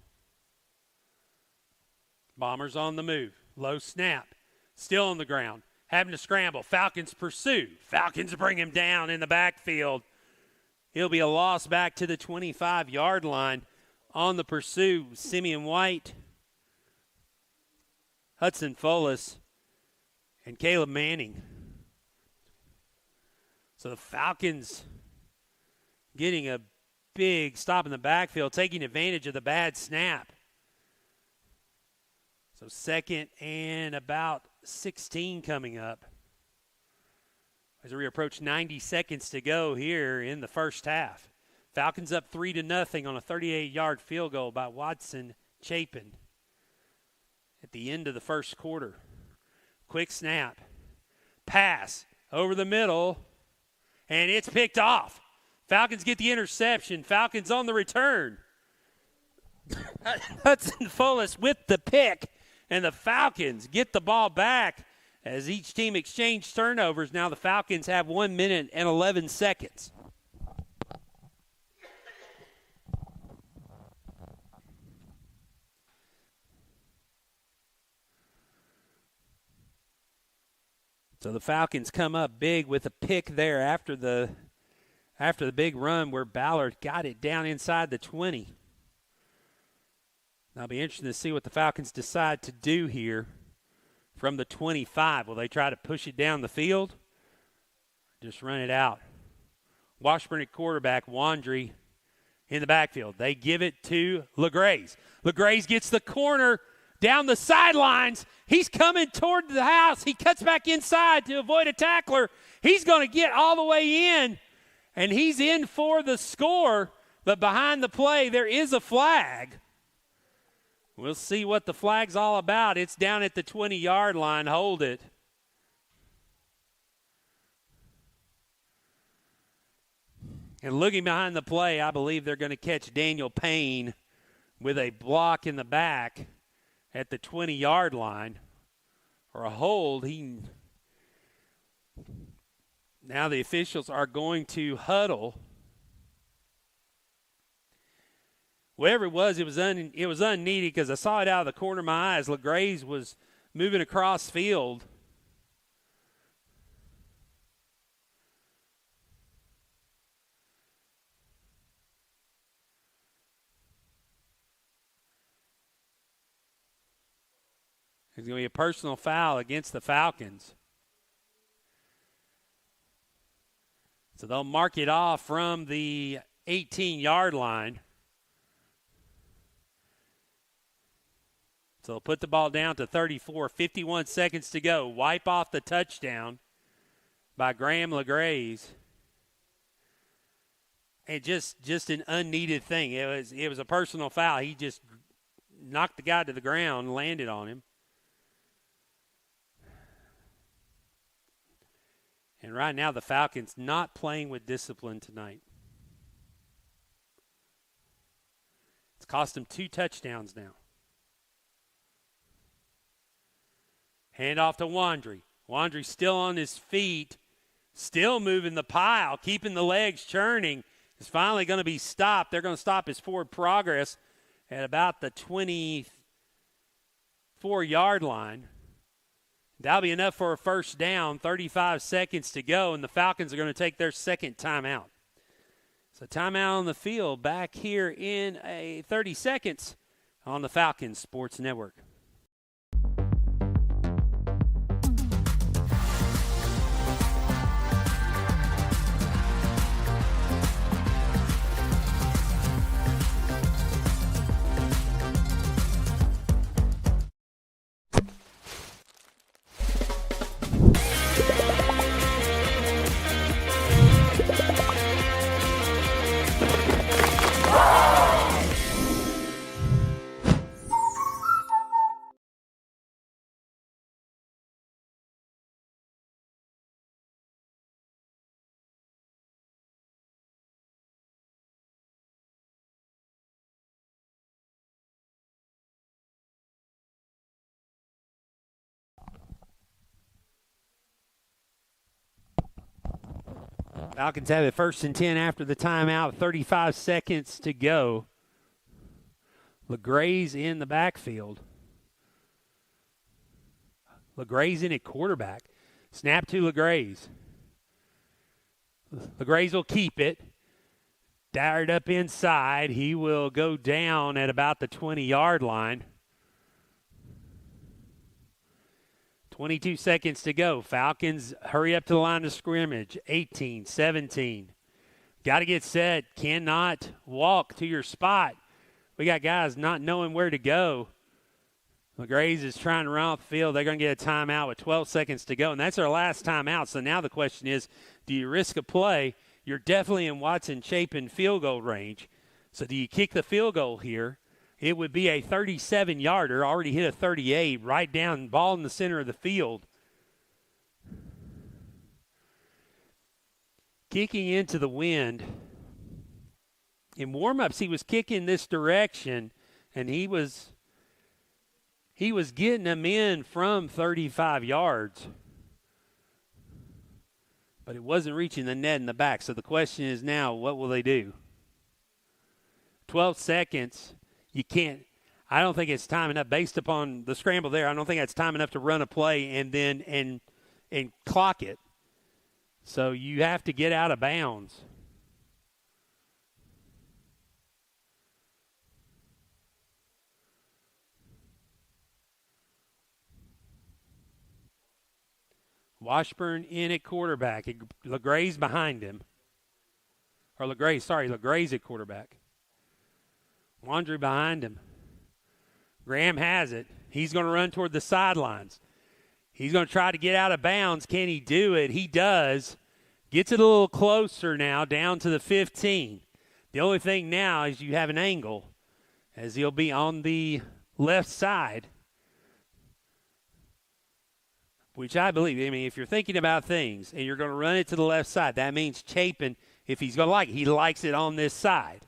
Bombers on the move. Low snap. Still on the ground. Having to scramble. Falcons pursue. Falcons bring him down in the backfield. He'll be a loss back to the 25-yard line on the pursuit. Simeon White, Hudson Folis, and Caleb Manning. So the Falcons getting a big stop in the backfield, taking advantage of the bad snap. So 2nd and about 16 coming up as we approach 90 seconds to go here in the first half. Falcons up 3-0 on a 38-yard field goal by Watson Chapin at the end of the first quarter. Quick snap. Pass over the middle, and it's picked off. Falcons get the interception. Falcons on the return. Hudson Folis with the pick. And the Falcons get the ball back as each team exchanged turnovers. Now the Falcons have 1 minute and 11 seconds. So the Falcons come up big with a pick there after the big run where Ballard got it down inside the 20. Now, it'll be interesting to see what the Falcons decide to do here from the 25. Will they try to push it down the field? Just run it out. Washburn at quarterback, Wandry in the backfield. They give it to LeGraze. LeGraze gets the corner down the sidelines. He's coming toward the house. He cuts back inside to avoid a tackler. He's going to get all the way in, and he's in for the score. But behind the play, there is a flag. We'll see what the flag's all about. It's down at the 20-yard line. Hold it. And looking behind the play, I believe they're going to catch Daniel Payne with a block in the back at the 20-yard line. Or a hold. Now the officials are going to huddle. Whatever it was unneeded because I saw it out of the corner of my eyes. LeGraze was moving across field. There's going to be a personal foul against the Falcons. So they'll mark it off from the 18-yard line. So they'll put the ball down to 34, 51 seconds to go. Wipe off the touchdown by Graham LeGraze. And just an unneeded thing. It was a personal foul. He just knocked the guy to the ground, landed on him. And right now the Falcons not playing with discipline tonight. It's cost them 2 touchdowns now. Hand off to Wandry. Wandry still on his feet, still moving the pile, keeping the legs churning. Is finally going to be stopped. They're going to stop his forward progress at about the 24-yard line. That'll be enough for a first down, 35 seconds to go, and the Falcons are going to take their second timeout. So timeout on the field back here in 30 seconds on the Falcons Sports Network. Falcons have it 1st and 10 after the timeout, 35 seconds to go. LeGraze in the backfield. LeGraze in at quarterback. Snap to LeGraze. LeGraze will keep it. Dart up inside. He will go down at about the 20-yard line. 22 seconds to go. Falcons hurry up to the line of scrimmage. 18, 17. Got to get set. Cannot walk to your spot. We got guys not knowing where to go. LeGraze is trying to run off the field. They're going to get a timeout with 12 seconds to go, and that's our last timeout. So now the question is, do you risk a play? You're definitely in Watson-Chapin field goal range. So do you kick the field goal here? It would be a 37-yarder, already hit a 38, right down, ball in the center of the field. Kicking into the wind. In warm-ups, he was kicking this direction, and he was getting them in from 35 yards. But it wasn't reaching the net in the back. So the question is now, what will they do? 12 seconds. You can't – I don't think it's time enough. Based upon the scramble there, I don't think that's time enough to run a play and then and clock it. So you have to get out of bounds. Washburn in at quarterback. LeGraze behind him. Or LeGraze at quarterback. Wandry behind him. Graham has it. He's going to run toward the sidelines. He's going to try to get out of bounds. Can he do it? He does. Gets it a little closer now, down to the 15. The only thing now is you have an angle, as he'll be on the left side, which I believe. I mean, if you're thinking about things and you're going to run it to the left side, that means Chapin, if he's going to like it, he likes it on this side.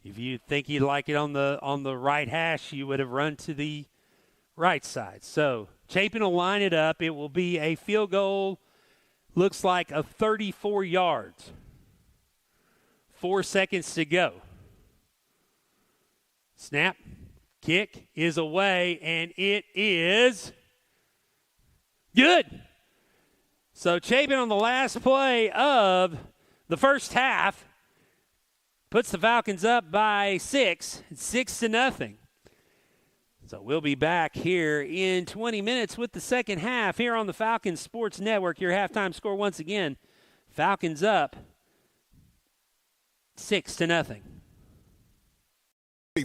If you think he'd like it on the right hash, you would have run to the right side. So Chapin will line it up. It will be a field goal, looks like a 34 yards. 4 seconds to go. Snap, kick is away, and it is good. So Chapin on the last play of the first half puts the Falcons up by 6 to nothing. So we'll be back here in 20 minutes with the second half here on the Falcons Sports Network. Your halftime score once again, Falcons up 6-0.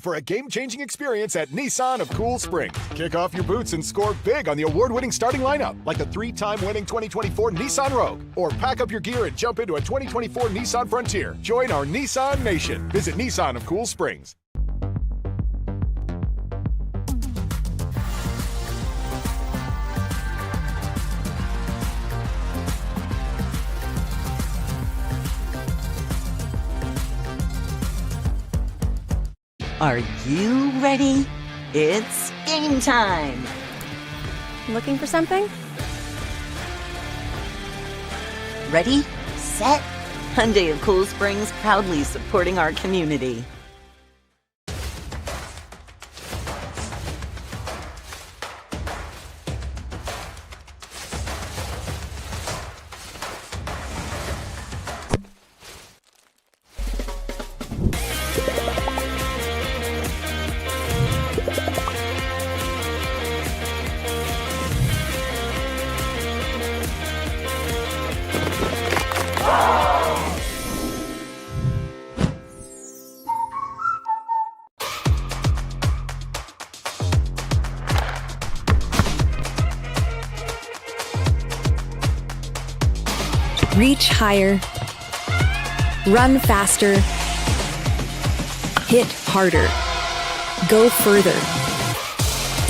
For a game-changing experience at Nissan of Cool Springs. Kick off your boots and score big on the award-winning starting lineup, like the 3-time winning 2024 Nissan Rogue. Or pack up your gear and jump into a 2024 Nissan Frontier. Join our Nissan Nation. Visit Nissan of Cool Springs. Are you ready? It's game time! Looking for something? Ready, set, Hyundai of Cool Springs, proudly supporting our community. Reach higher, run faster, hit harder, go further.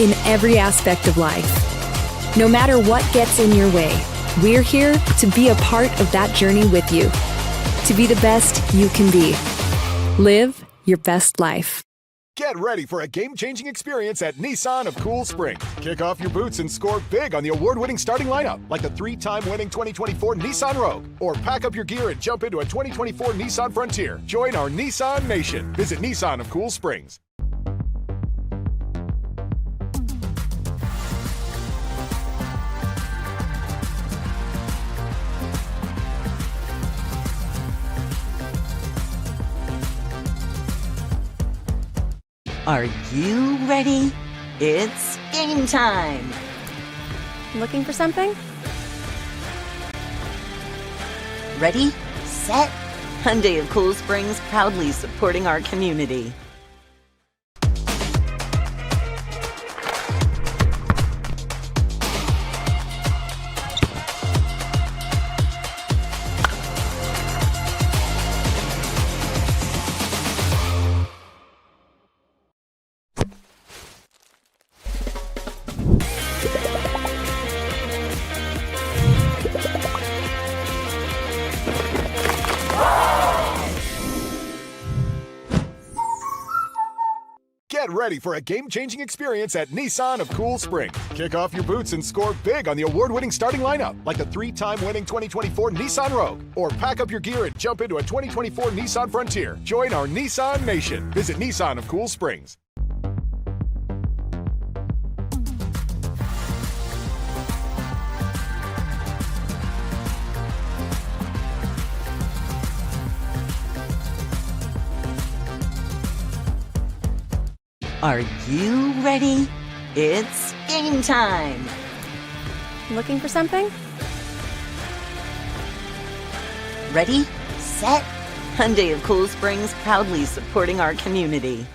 In every aspect of life, no matter what gets in your way, we're here to be a part of that journey with you. To be the best you can be. Live your best life. Get ready for a game-changing experience at Nissan of Cool Springs. Kick off your boots and score big on the award-winning starting lineup, like the 3-time winning 2024 Nissan Rogue. Or pack up your gear and jump into a 2024 Nissan Frontier. Join our Nissan Nation. Visit Nissan of Cool Springs. Are you ready? It's game time! Looking for something? Ready, set, Hyundai of Cool Springs, proudly supporting our community. Get ready for a game-changing experience at Nissan of Cool Springs. Kick off your boots and score big on the award-winning starting lineup, like the 3-time winning 2024 Nissan Rogue. Or pack up your gear and jump into a 2024 Nissan Frontier. Join our Nissan Nation. Visit Nissan of Cool Springs. Are you ready? It's game time! Looking for something? Ready, set, Hyundai of Cool Springs, proudly supporting our community.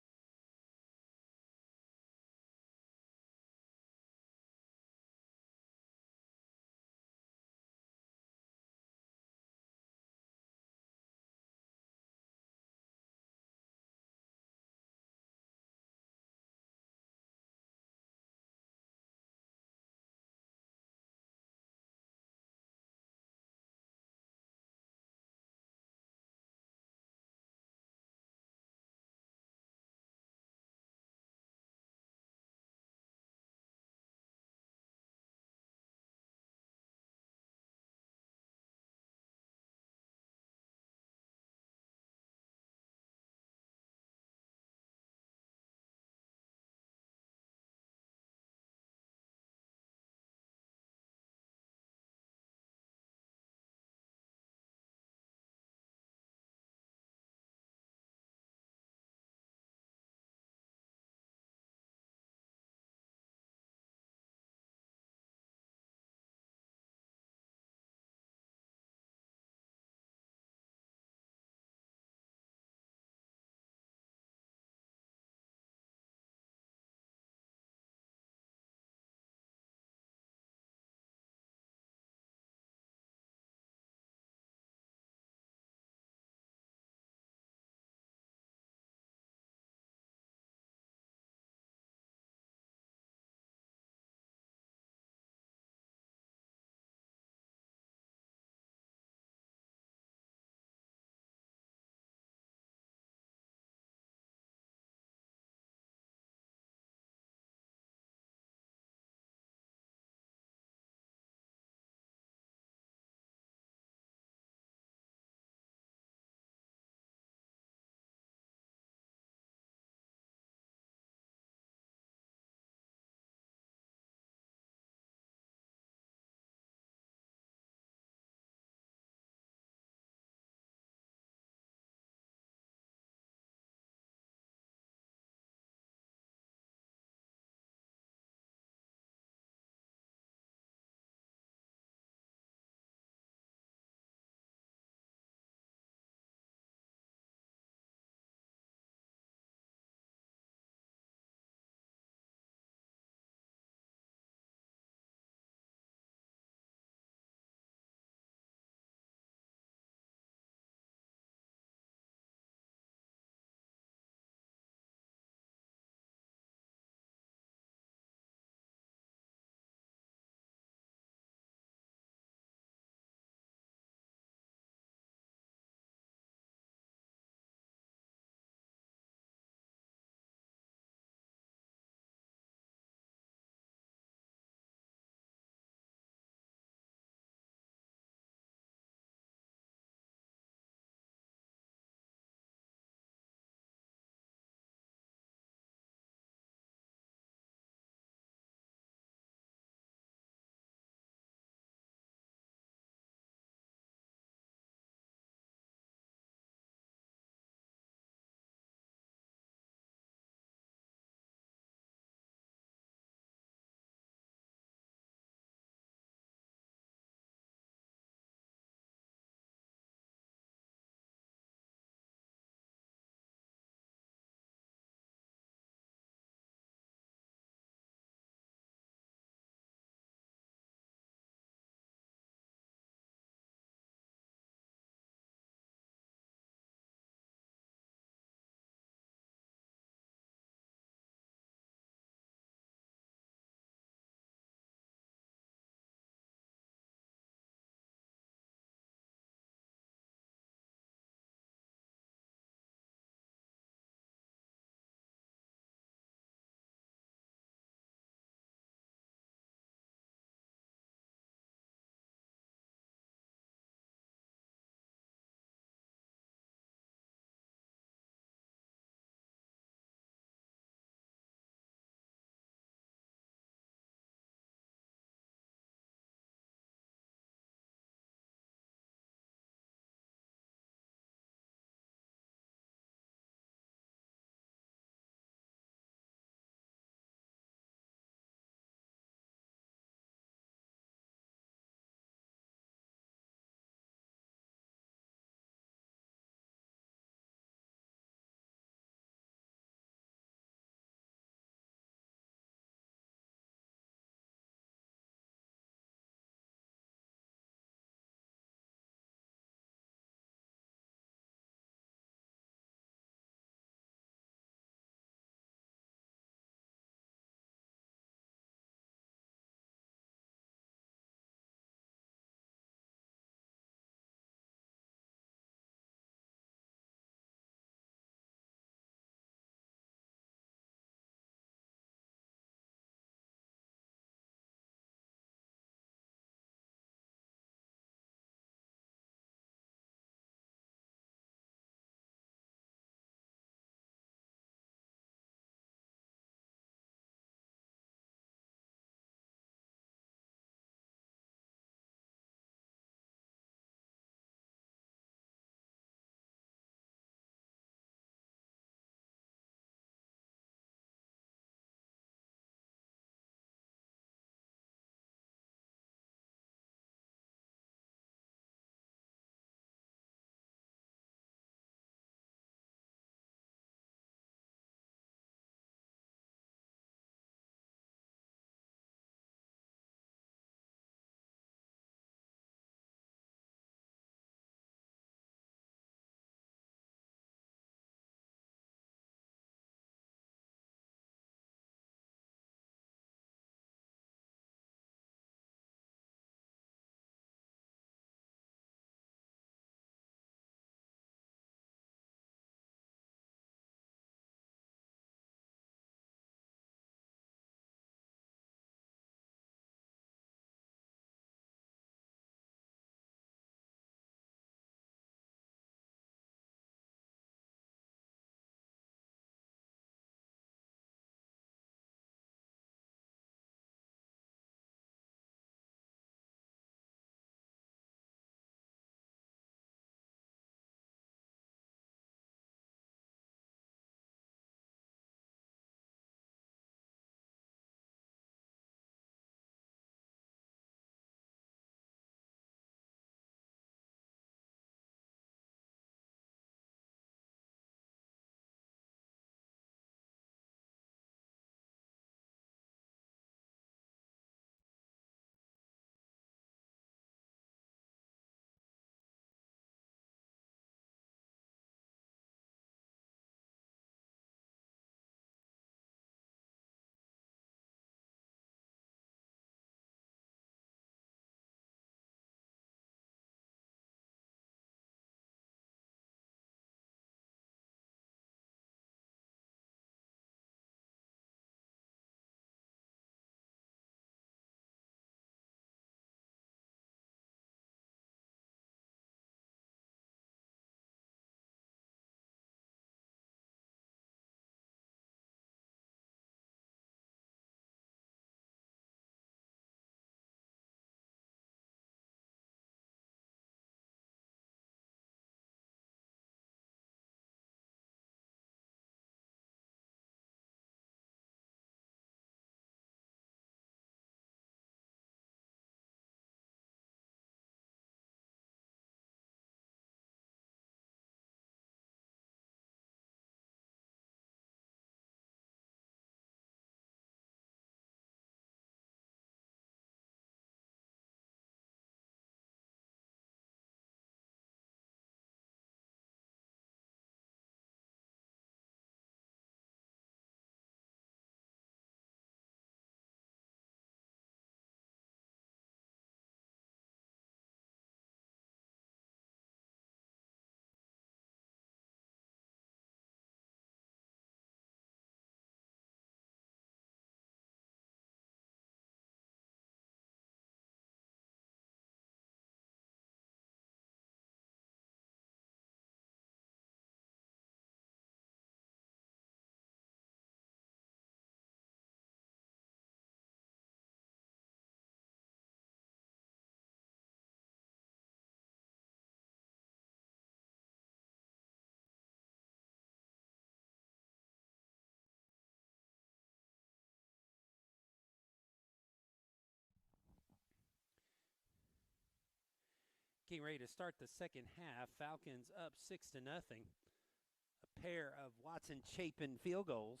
Getting ready to start the second half. Falcons up 6-0. A pair of Watson Chapin field goals.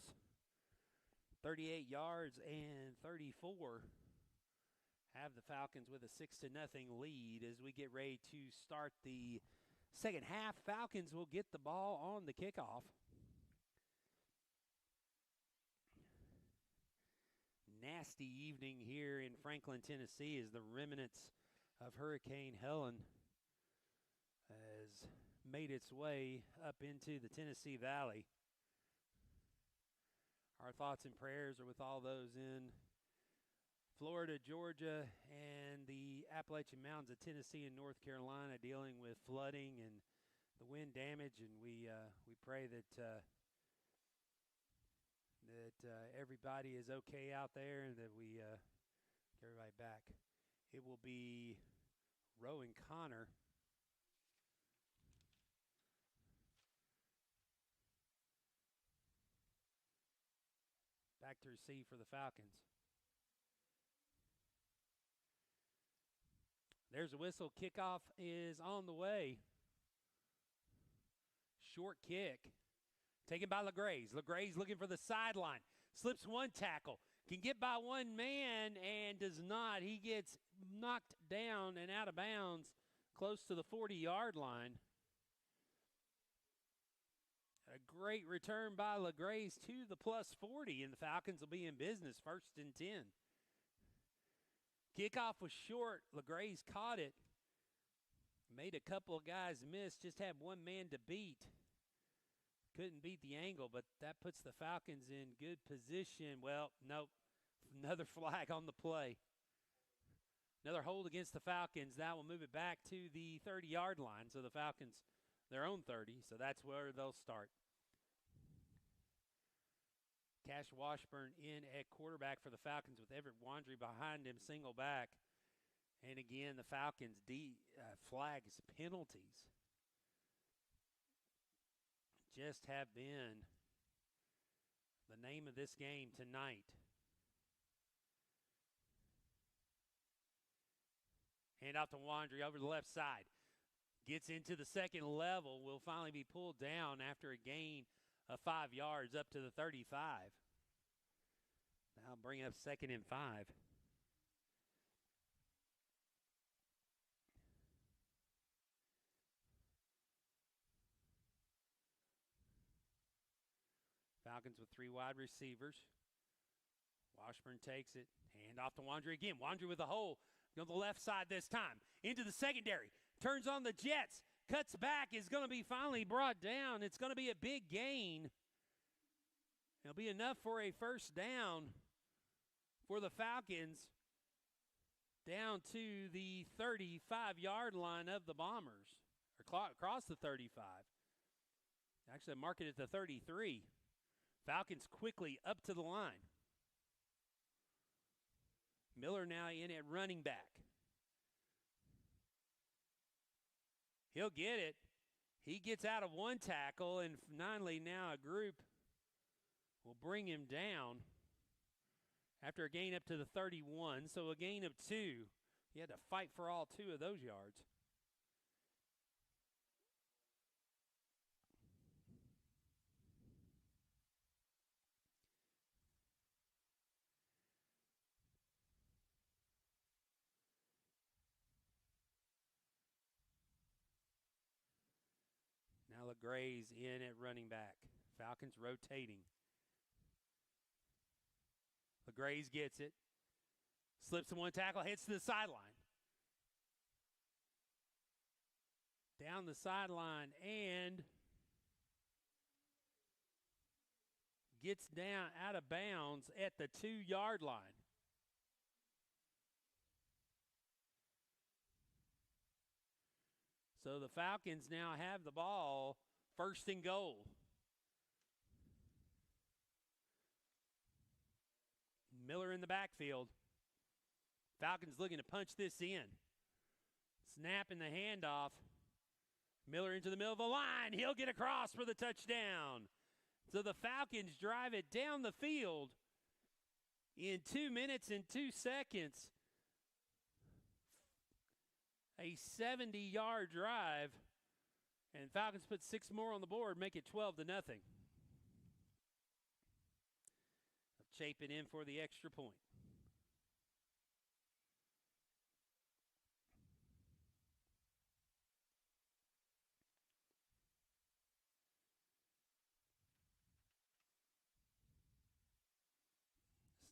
38 yards and 34. Have the Falcons with a 6-0 lead as we get ready to start the second half. Falcons will get the ball on the kickoff. Nasty evening here in Franklin, Tennessee, as the remnants of Hurricane Helen has made its way up into the Tennessee Valley. Our thoughts and prayers are with all those in Florida, Georgia, and the Appalachian Mountains of Tennessee and North Carolina dealing with flooding and the wind damage, and we pray that everybody is okay out there and that we get everybody back. It will be Rowan Connor back to receive for the Falcons. There's a whistle. Kickoff is on the way. Short kick. Taken by LeGraze. LeGraze looking for the sideline. Slips one tackle. Can get by one man and does not. He gets knocked down and out of bounds close to the 40-yard line. A great return by LeGraze to the plus 40, and the Falcons will be in business 1st and 10. Kickoff was short. LeGraze caught it. Made a couple of guys miss. Just had one man to beat. Couldn't beat the angle, but that puts the Falcons in good position. Well, nope. Another flag on the play. Another hold against the Falcons. That will move it back to the 30-yard line. So the Falcons, their own 30. So that's where they'll start. Cash Washburn in at quarterback for the Falcons with Everett Wandry behind him, single back. And again, the Falcons flags penalties just have been the name of this game tonight. Hand off to Wandry over the left side. Gets into the second level. Will finally be pulled down after a gain of 5 yards up to the 35. Now bring up 2nd and 5. Falcons with 3 wide receivers. Washburn takes it. Hand off to Wandry again. Wandry with a hole on the left side this time. Into the secondary. Turns on the jets. Cuts back. Is going to be finally brought down. It's going to be a big gain. It'll be enough for a first down for the Falcons down to the 35-yard line of the Bombers. Or across the 35. Actually, mark it at the 33. Falcons quickly up to the line. Miller now in at running back. He'll get it. He gets out of one tackle, and finally now a group will bring him down after a gain up to the 31. So a gain of 2. He had to fight for all 2 of those yards. Now LeGraze in at running back. Falcons rotating. LeGraze gets it. Slips in one tackle, hits to the sideline. Down the sideline and gets down out of bounds at the 2-yard line. So the Falcons now have the ball, 1st and goal. Miller in the backfield. Falcons looking to punch this in. Snap in the handoff. Miller into the middle of the line. He'll get across for the touchdown. So the Falcons drive it down the field in 2 minutes and 2 seconds. a 70-yard drive, and Falcons put 6 more on the board, make it 12-0. Chapin in for the extra point.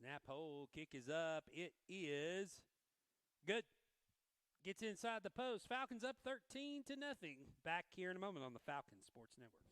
Snap, hold, kick is up. It is good. Gets inside the post. Falcons up 13-0. Back here in a moment on the Falcons Sports Network.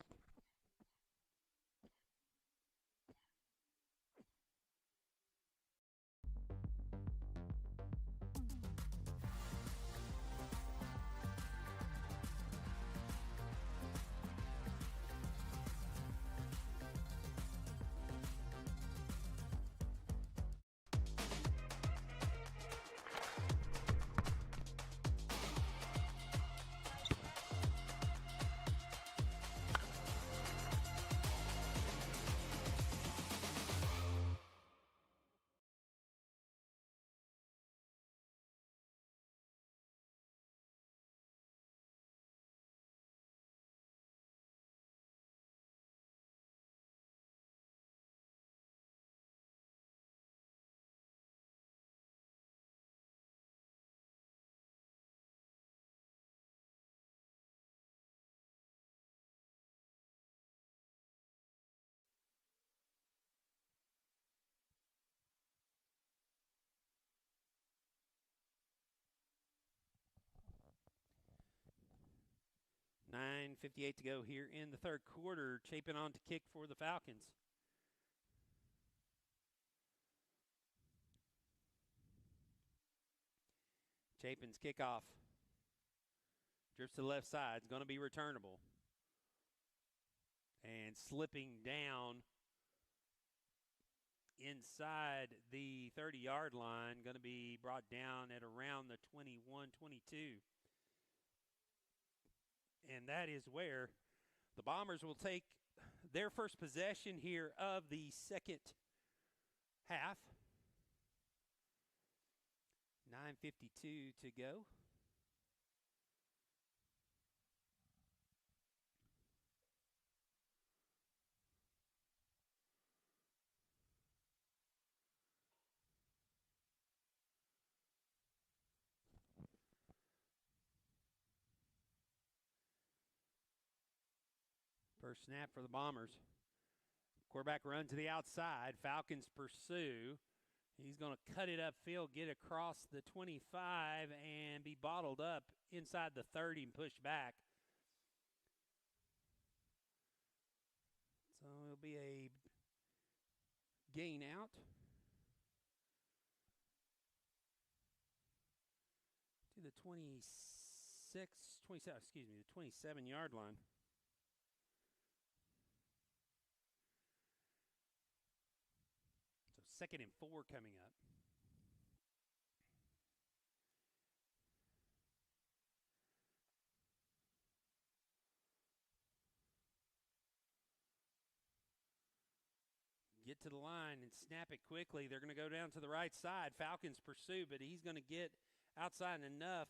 $9:58 to go here in the third quarter. Chapin on to kick for the Falcons. Chapin's kickoff. Drifts to the left side. It's going to be returnable. And slipping down inside the 30-yard line. Going to be brought down at around the 21-22. And that is where the Bombers will take their first possession here of the second half. 9:52 to go. First snap for the Bombers. Quarterback run to the outside. Falcons pursue. He's going to cut it upfield, get across the 25, and be bottled up inside the 30 and pushed back. So it'll be a gain out to the 27-yard line. So 2nd and 4 coming up. Get to the line and snap it quickly. They're going to go down to the right side. Falcons pursue, but he's going to get outside enough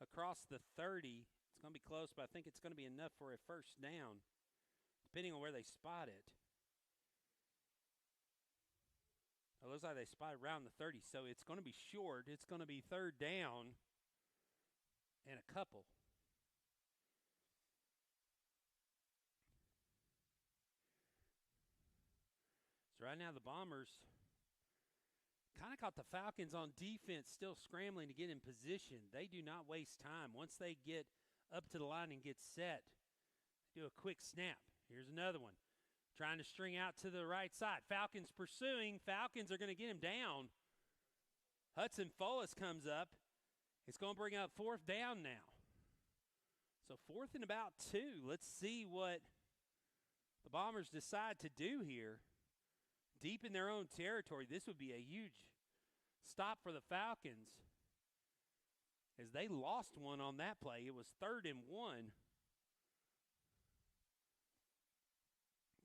across the 30. It's going to be close, but I think it's going to be enough for a first down, depending on where they spot it. It looks like they spot around the 30, so it's going to be short. It's going to be third down and a couple. So right now the Bombers kind of caught the Falcons on defense still scrambling to get in position. They do not waste time. Once they get up to the line and get set, they do a quick snap. Here's another one. Trying to string out to the right side. Falcons pursuing. Falcons are going to get him down. Hudson Fullis comes up. It's going to bring up fourth down now. So 4th and about 2. Let's see what the Bombers decide to do here. Deep in their own territory, this would be a huge stop for the Falcons, as they lost one on that play. It was 3rd and 1.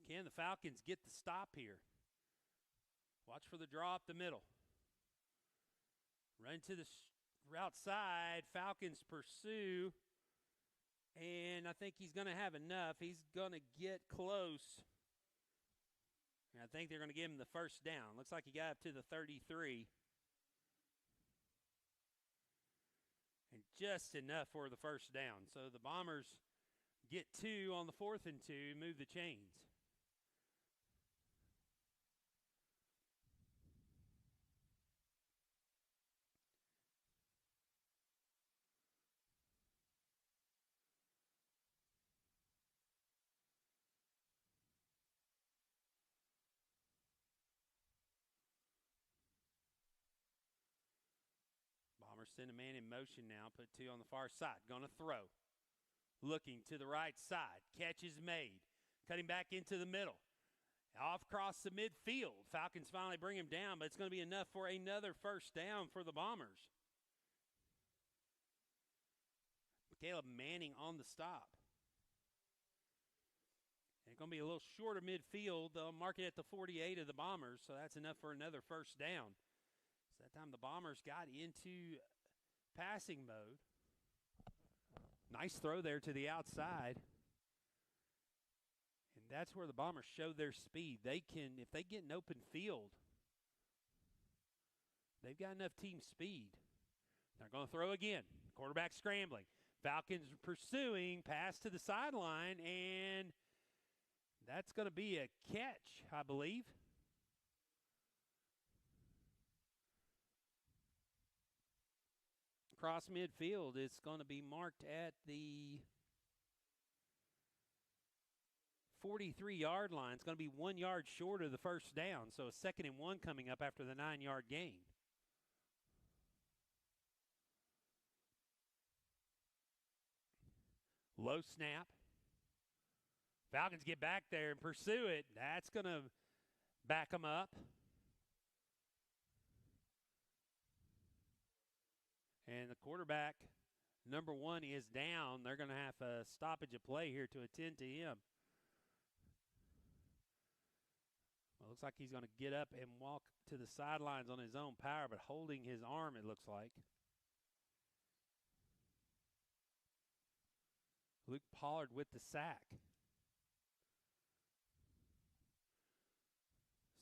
Can the Falcons get the stop here? Watch for the draw up the middle. Run to the outside. Falcons pursue. And I think he's going to have enough. He's going to get close. And I think they're going to give him the first down. Looks like he got up to the 33. And just enough for the first down. So the Bombers get 2 on the 4th and 2, move the chains. Bombers send a man in motion now, put 2 on the far side. Going to throw. Looking to the right side. Catch is made. Cutting back into the middle. Off across the midfield. Falcons finally bring him down, but it's going to be enough for another first down for the Bombers. Caleb Manning on the stop. And it's going to be a little short of midfield. They'll mark it at the 48 of the Bombers, so that's enough for another first down. So that time the Bombers got into passing mode. Nice throw there to the outside. And that's where the Bombers show their speed. They can, if they get an open field, they've got enough team speed. They're going to throw again. Quarterback scrambling. Falcons pursuing, pass to the sideline, and that's going to be a catch, I believe. Across midfield, it's going to be marked at the 43-yard line. It's going to be 1 yard short of the first down, so a 2nd and 1 coming up after the 9-yard gain. Low snap. Falcons get back there and pursue it. That's going to back them up. And the quarterback, number 1, is down. They're going to have a stoppage of play here to attend to him. Well, it looks like he's going to get up and walk to the sidelines on his own power, but holding his arm, it looks like. Luke Pollard with the sack.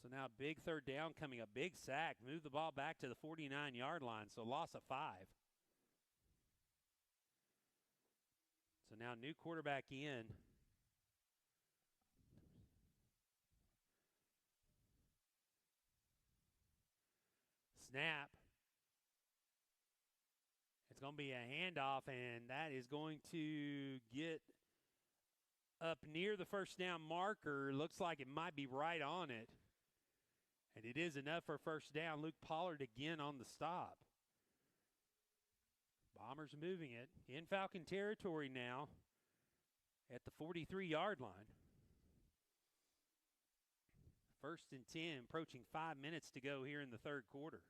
So now big 3rd down coming up, big sack. Move the ball back to the 49-yard line, so loss of 5. So now new quarterback in. Snap. It's going to be a handoff, and that is going to get up near the first down marker. Looks like it might be right on it. And it is enough for first down. Luke Pollard again on the stop. Bombers moving it in Falcon territory now at the 43-yard line. 1st and 10, approaching 5 minutes to go here in the 3rd quarter.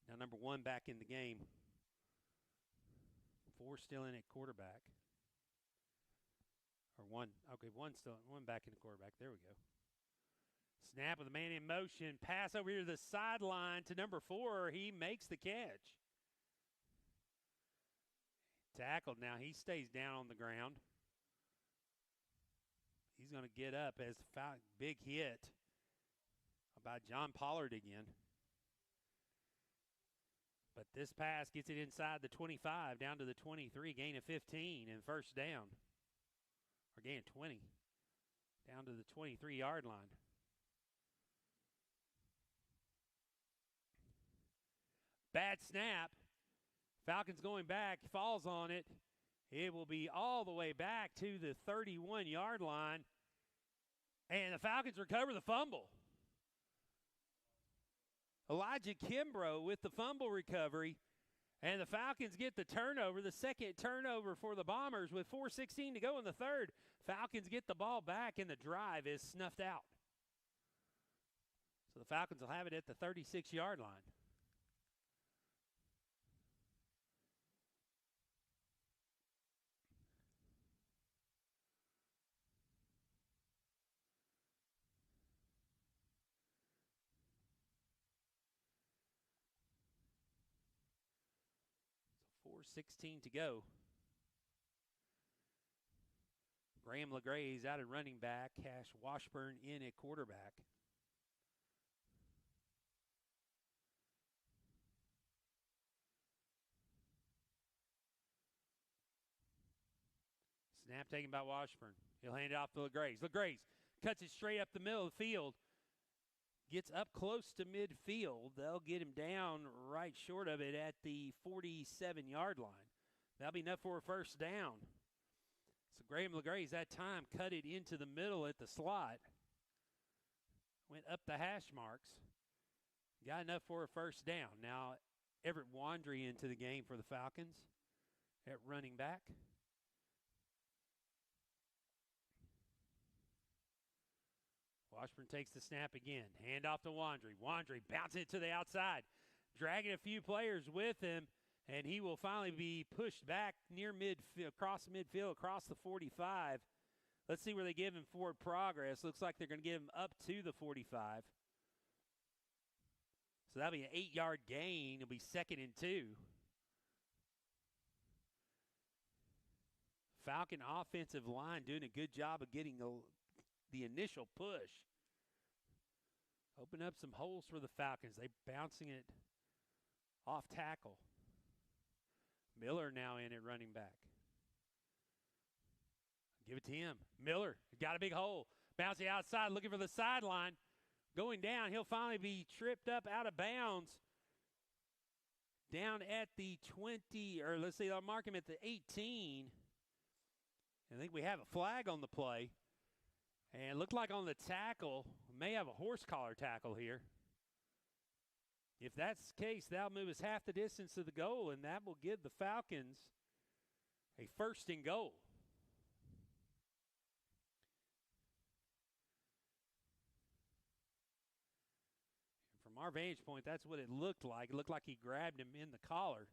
Now number 1 back in the game. 4 still in at quarterback. Or 1, okay, 1 back in the quarterback. There we go. Snap with a man in motion. Pass over here to the sideline to number 4. He makes the catch. Tackled now. He stays down on the ground. He's going to get up as a big hit by John Pollard again. But this pass gets it inside the 25, down to the 23, gain of 15, and first down. Or gain of 20, down to the 23-yard line. Bad snap. Falcons going back, falls on it. It will be all the way back to the 31-yard line. And the Falcons recover the fumble. Elijah Kimbrough with the fumble recovery. And the Falcons get the turnover, the 2nd turnover for the Bombers with 4:16 to go in the 3rd. Falcons get the ball back, and the drive is snuffed out. So the Falcons will have it at the 36-yard line. 4:16 to go. Graham LeGray's out at running back. Cash Washburn in at quarterback. Snap taken by Washburn. He'll hand it off to LeGrays. LeGrays cuts it straight up the middle of the field. Gets up close to midfield. They'll get him down right short of it at the 47-yard line. That'll be enough for a first down. So Graham LeGrays that time cut it into the middle at the slot. Went up the hash marks. Got enough for a first down. Now Everett Wandry into the game for the Falcons at running back. Washburn takes the snap again. Hand off to Wandry. Wandry bouncing it to the outside. Dragging a few players with him. And he will finally be pushed back near midfield, across the 45. Let's see where they give him forward progress. Looks like they're going to give him up to the 45. So that'll be an 8-yard gain. It'll be 2nd and 2. Falcon offensive line doing a good job of getting the initial push. Open up some holes for the Falcons. They're bouncing it off tackle. Miller now in at running back. Give it to him. Miller got a big hole. Bouncing outside, looking for the sideline. Going down, he'll finally be tripped up out of bounds. Down at the 20, or let's see, they'll mark him at the 18. I think we have a flag on the play. And it looked like on the tackle, we may have a horse collar tackle here. If that's the case, that'll move us half the distance to the goal, and that will give the Falcons a 1st and goal. And from our vantage point, that's what it looked like. It looked like he grabbed him in the collar.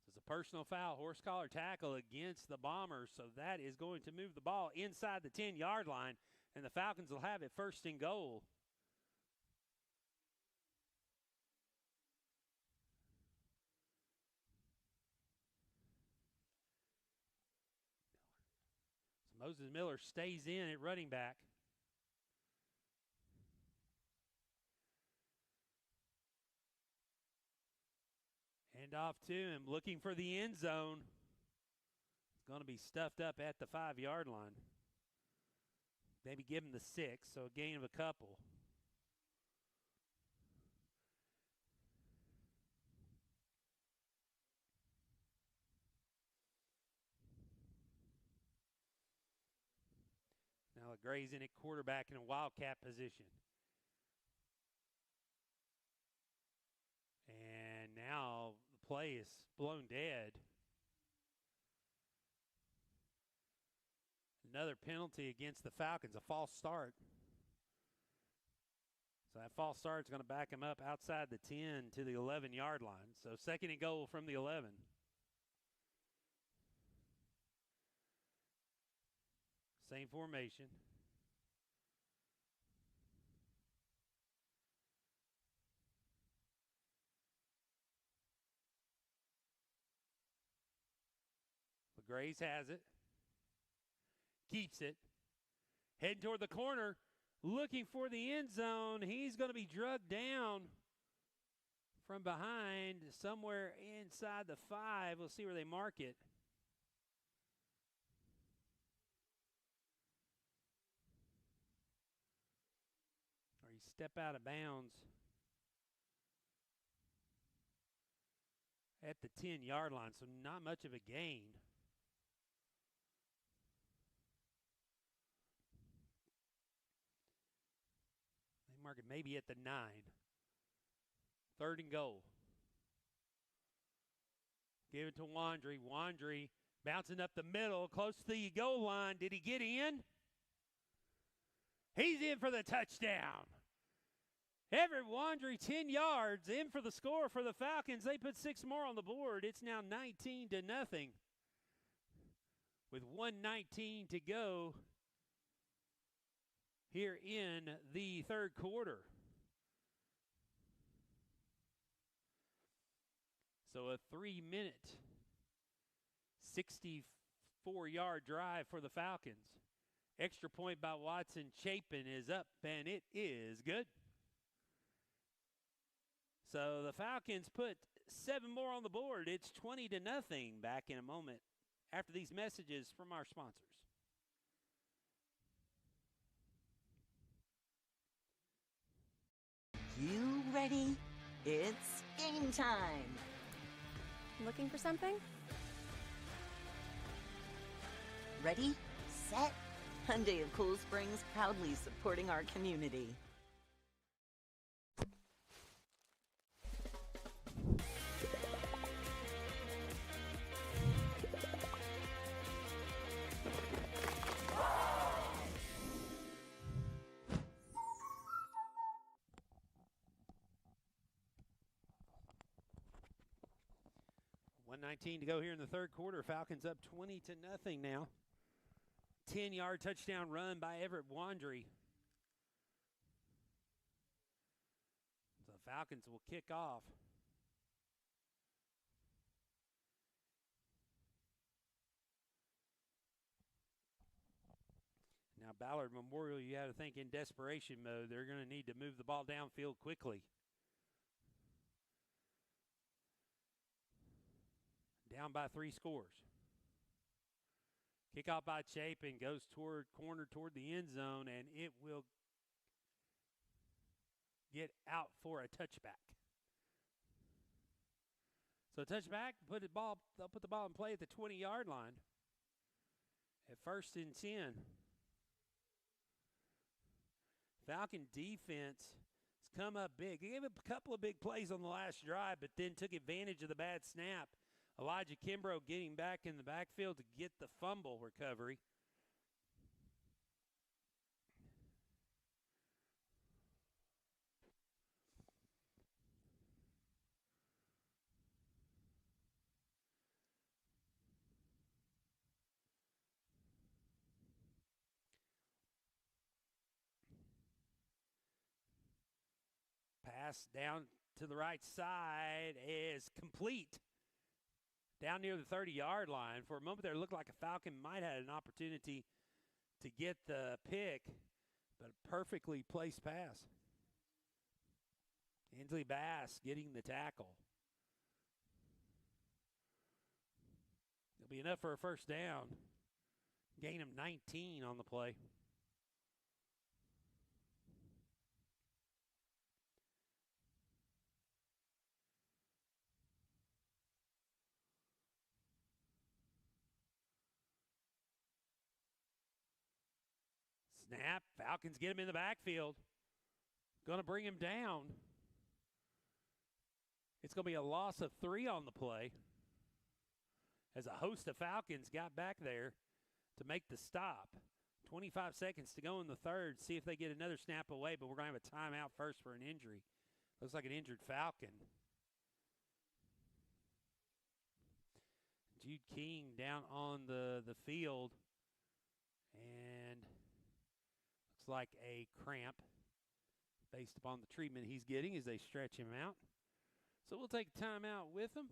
It's a personal foul, horse collar tackle against the Bombers, so that is going to move the ball inside the 10-yard line, and the Falcons will have it 1st and goal. So Moses Miller stays in at running back. Hand off to him, looking for the end zone. It's going to be stuffed up at the 5-yard line. Maybe give him the 6, so a gain of a couple. Now LeGray's in at quarterback in a wildcat position. And now the play is blown dead. Another penalty against the Falcons, a false start. So that false start is going to back him up outside the 10 to the 11-yard line. So 2nd and goal from the 11. Same formation. LeGrays has it. Keeps it. Heading toward the corner. Looking for the end zone. He's going to be drugged down from behind somewhere inside the 5. We'll see where they mark it. Or you step out of bounds at the 10-yard line, so not much of a gain. They mark it maybe at the 9. 3rd and goal. Give it to Wandry. Wandry bouncing up the middle, close to the goal line. Did he get in? He's in for the touchdown. Everett Wandry, 10 yards, in for the score for the Falcons. They put 6 more on the board. It's now 19-0. With 1:19 to go here in the 3rd quarter. So a 3-minute, 64-yard drive for the Falcons. Extra point by Watson Chapin is up, and it is good. So the Falcons put 7 more on the board. It's 20-0. Back in a moment after these messages from our sponsors. You ready? It's game time. Looking for something? Ready, set, Hyundai of Cool Springs, proudly supporting our community. $1:19 to go here in the third quarter. Falcons up 20-0 now. 10-yard touchdown run by Everett Wandry. The Falcons will kick off. Now Ballard Memorial, you have to think in desperation mode. They're going to need to move the ball downfield quickly. Down by 3 scores. Kickoff by Chapin goes toward the end zone, and it will get out for a touchback. So touchback, they'll put the ball in play at the 20-yard line at 1st and 10. Falcon defense has come up big. They gave up a couple of big plays on the last drive, but then took advantage of the bad snap. Elijah Kimbrough getting back in the backfield to get the fumble recovery. Pass down to the right side is complete. Down near the 30-yard line. For a moment there, it looked like a Falcon might have had an opportunity to get the pick, but a perfectly placed pass. Ainsley Bass getting the tackle. It'll be enough for a first down. Gain of 19 on the play. Snap. Falcons get him in the backfield. Going to bring him down. It's going to be a loss of 3 on the play as a host of Falcons got back there to make the stop. 25 seconds to go in the third. See if they get another snap away, but we're going to have a timeout first for an injury. Looks like an injured Falcon. Jude King down on the field. And looks like a cramp based upon the treatment he's getting as they stretch him out. So we'll take a timeout with him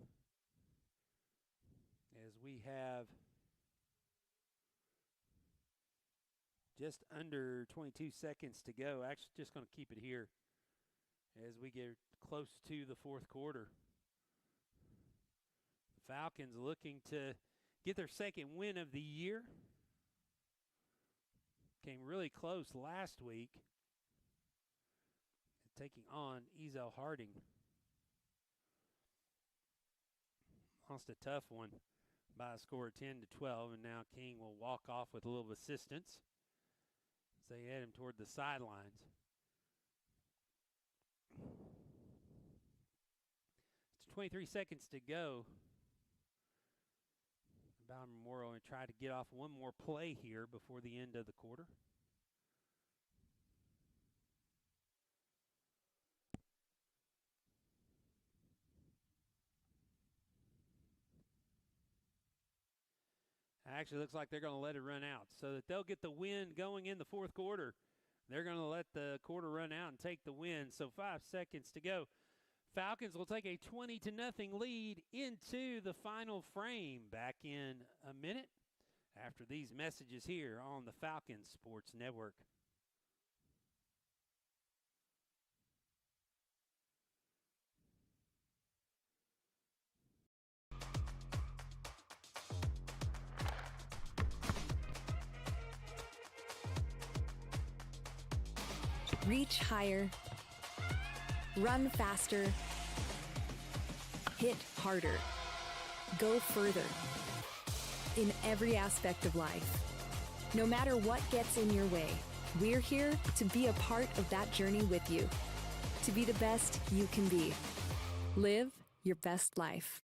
as we have just under 22 seconds to go. Actually, just going to keep it here as we get close to the fourth quarter. The Falcons looking to get their second win of the year. Came really close last week, taking on Ezel Harding. Lost a tough one by a score of 10-12, and now King will walk off with a little assistance as they head him toward the sidelines. It's 23 seconds to go. Ballard Memorial and try to get off one more play here before the end of the quarter. Actually looks like they're going to let it run out so that they'll get the win going in the fourth quarter. They're going to let the quarter run out and take the win. So 5 seconds to go. Falcons will take a 20-0 lead into the final frame. Back in a minute after these messages here on the Falcons Sports Network. Reach higher. Run faster. Hit harder. Go further. In every aspect of life. No matter what gets in your way, we're here to be a part of that journey with you. To be the best you can be. Live your best life.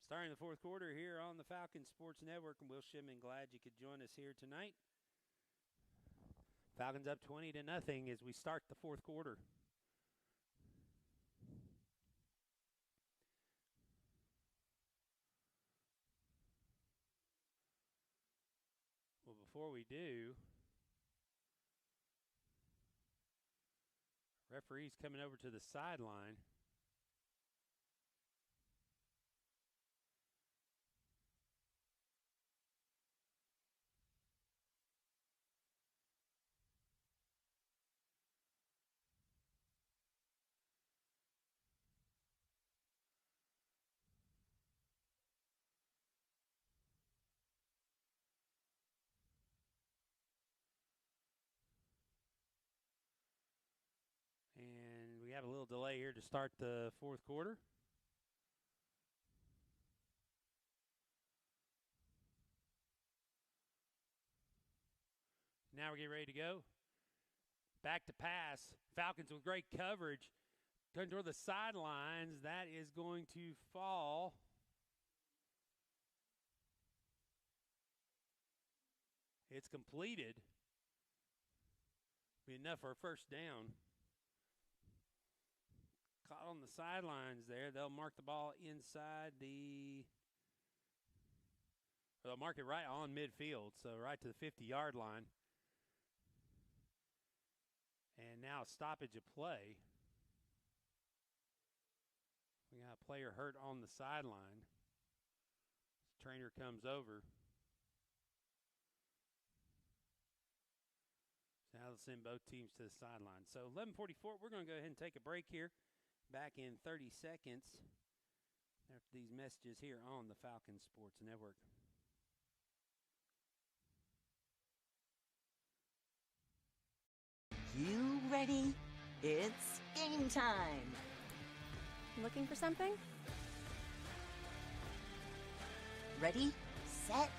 Starting the fourth quarter here on the Falcons Sports Network, and Will Shipman, glad you could join us here tonight. Falcons up 20-0 as we start the fourth quarter. Well, before we do, referee's coming over to the sideline. And we have a little delay here to start the fourth quarter. Now we're getting ready to go. Back to pass. Falcons with great coverage. Going toward the sidelines. That is going to fall. It's completed. Be enough for a first down. Caught on the sidelines there. They'll mark the ball inside the – they'll mark it right on midfield, so right to the 50-yard line. And now a stoppage of play. We got a player hurt on the sideline. Trainer comes over. So now they'll send both teams to the sideline. So 11:44, we're going to go ahead and take a break here. Back in 30 seconds after these messages here on the Falcons Sports Network. You ready? It's game time. Looking for something? Ready, set.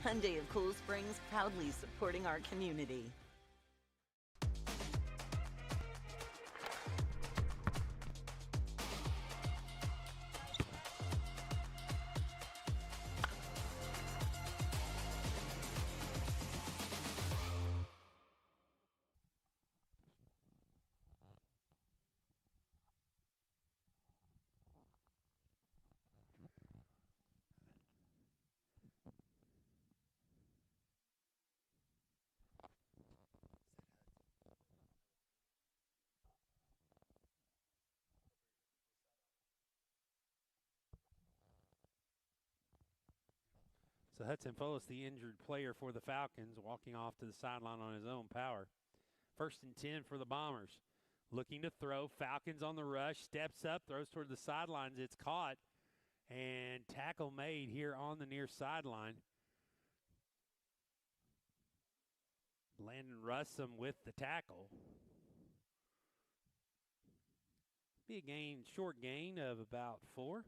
Hyundai of Cool Springs, proudly supporting our community. So Hudson Fullis, the injured player for the Falcons, walking off to the sideline on his own power. 1st and 10 for the Bombers. Looking to throw. Falcons on the rush. Steps up. Throws toward the sidelines. It's caught. And tackle made here on the near sideline. Landon Russum with the tackle. Be a short gain of about 4.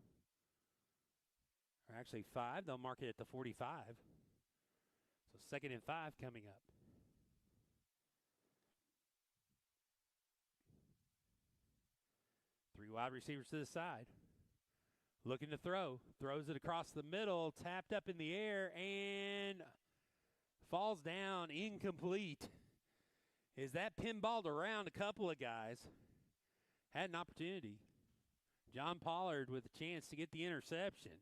Or actually 5. They'll mark it at the 45. So 2nd and 5 coming up. Three wide receivers to the side. Looking to throw. Throws it across the middle, tapped up in the air, and falls down incomplete. Is that pinballed around a couple of guys? Had an opportunity. John Ballard with a chance to get the interception.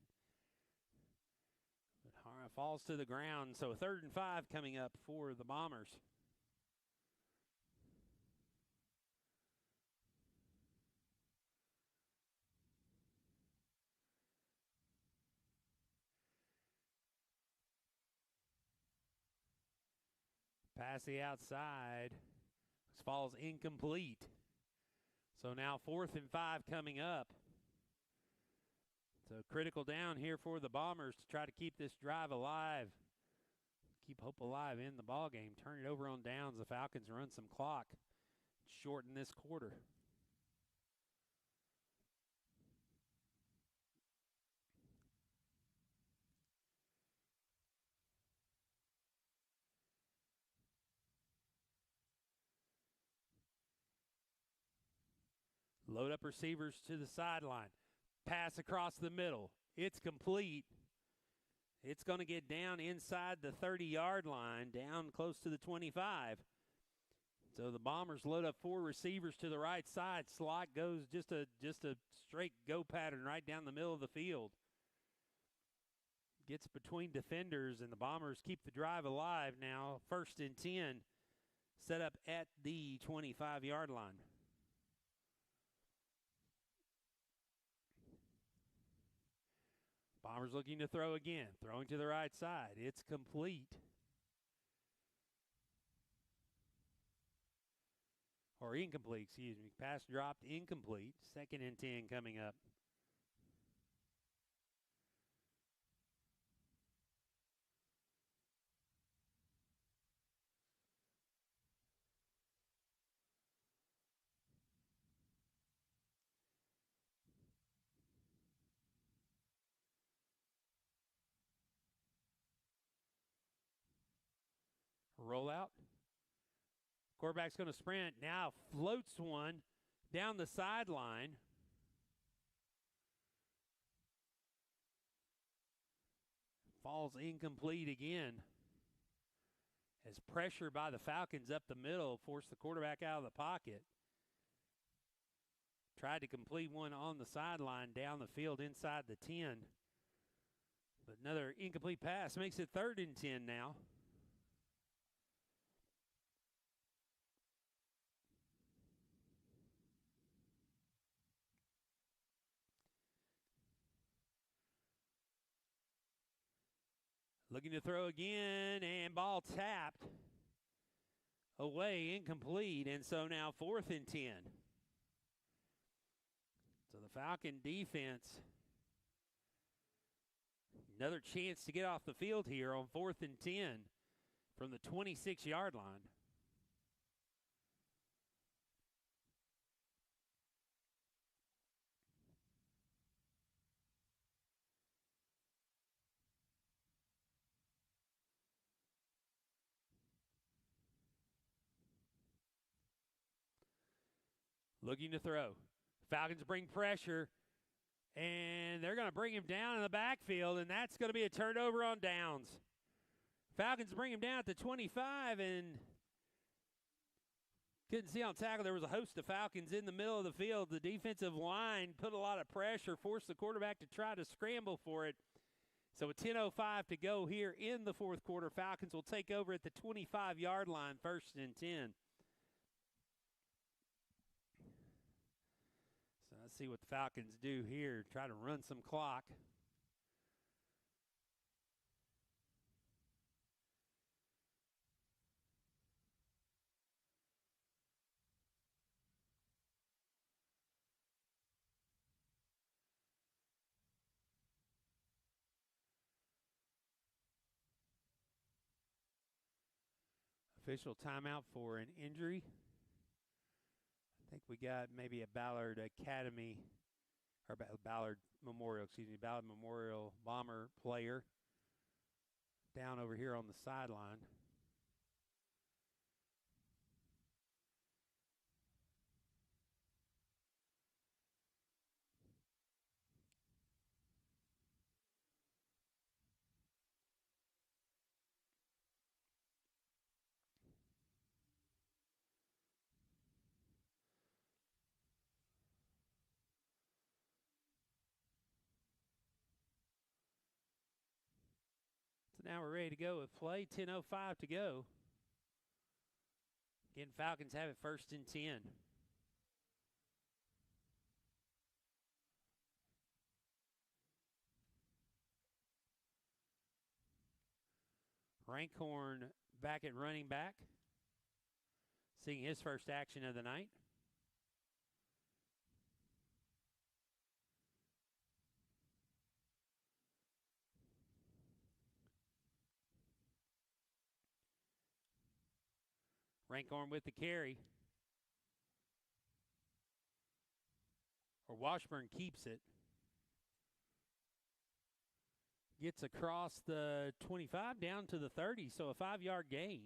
But falls to the ground, so 3rd and 5 coming up for the Bombers. Pass the outside. This falls incomplete. So now 4th and 5 coming up. So critical down here for the Bombers to try to keep this drive alive. Keep hope alive in the ball game. Turn it over on downs. The Falcons run some clock. Shorten this quarter. Load up receivers to the sideline. Pass across the middle. It's complete. It's going to get down inside the 30-yard line, down close to the 25. So the Bombers load up 4 receivers to the right side. Slot goes just a straight go pattern right down the middle of the field. Gets between defenders, and the Bombers keep the drive alive now. 1st and 10, set up at the 25-yard line. Bombers looking to throw again. Throwing to the right side. It's complete. Or incomplete, excuse me. Pass dropped, incomplete. 2nd and 10 coming up. Rollout. Quarterback's going to sprint. Now floats one down the sideline. Falls incomplete again. As pressure by the Falcons up the middle forced the quarterback out of the pocket. Tried to complete one on the sideline down the field inside the 10. But another incomplete pass makes it 3rd and 10 now. Looking to throw again, and ball tapped away, incomplete, and so now 4th and 10. So the Falcon defense, another chance to get off the field here on 4th and 10 from the 26-yard line. Looking to throw. Falcons bring pressure, and they're going to bring him down in the backfield, and that's going to be a turnover on downs. Falcons bring him down at the 25, and couldn't see on tackle. There was a host of Falcons in the middle of the field. The defensive line put a lot of pressure, forced the quarterback to try to scramble for it. So with 10:05 to go here in the 4th quarter, Falcons will take over at the 25-yard line, 1st and 10. So let's see what the Falcons do here. Try to run some clock. Official timeout for an injury. I think we got maybe a Ballard Academy, or Ballard Memorial, Ballard Memorial Bomber player down over here on the sideline. now we're ready to go with play. 10:05 to go. Again, Falcons have it 1st and 10. Rankhorn back at running back, seeing his first action of the night. Rankhorn with the carry. Or Washburn keeps it. Gets across the 25 down to the 30, so a 5-yard gain.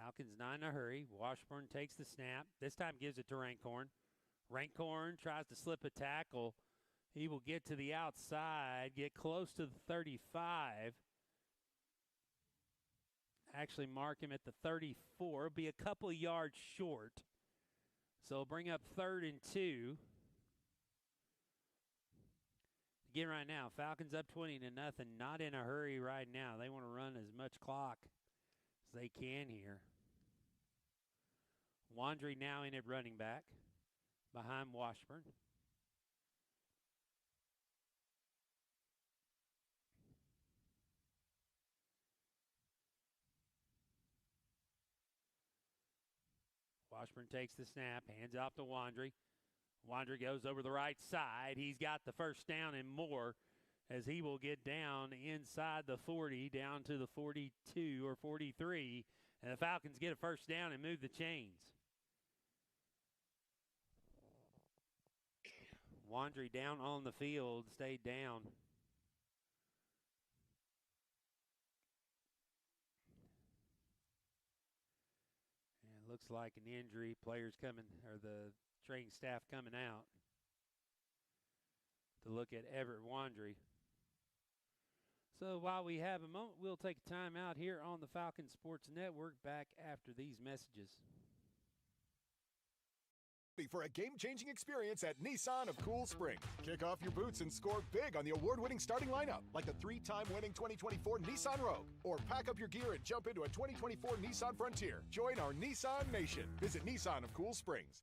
Falcons not in a hurry. Washburn takes the snap. This time gives it to Rankhorn. Rankhorn tries to slip a tackle. He will get to the outside, get close to the 35. Actually mark him at the 34. Be a couple of yards short. So he'll bring up 3rd and 2. Again, right now, Falcons up 20-0. Not in a hurry right now. They want to run as much clock as they can here. Wandry now in at running back behind Washburn. Washburn takes the snap, hands off to Wandry. Wandry goes over the right side. He's got the first down and more as he will get down inside the 40, down to the 42 or 43. And the Falcons get a first down and move the chains. Wandry down on the field, stayed down. And it looks like an injury. Players coming, or the training staff coming out to look at Everett Wandry. So while we have a moment, we'll take a time out here on the Falcon Sports Network. Back after these messages. For a game-changing experience at Nissan of Cool Spring. Kick off your boots and score big on the award-winning starting lineup, like the 3-time winning 2024 Nissan Rogue. Or pack up your gear and jump into a 2024 Nissan Frontier. Join our Nissan Nation. Visit Nissan of Cool Springs.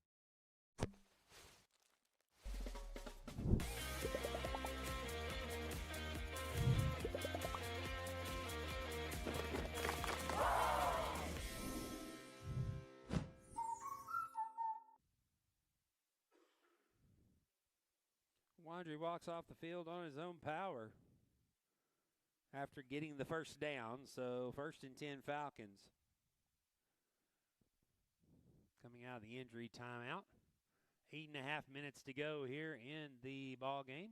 Wandry walks off the field on his own power after getting the first down. So 1st and 10 Falcons. Coming out of the injury timeout. 8.5 minutes to go here in the ball game.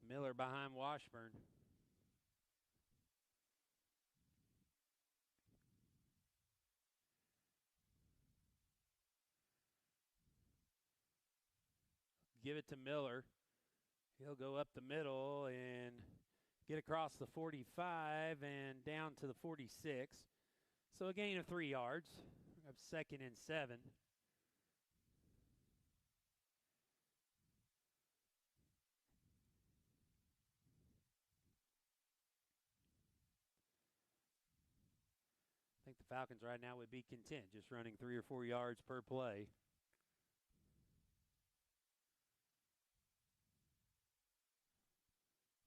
Miller behind Washburn. Give it to Miller. He'll go up the middle and get across the 45 and down to the 46. So a gain of 3 yards. Up 2nd and 7. I think the Falcons right now would be content just running 3 or 4 yards per play.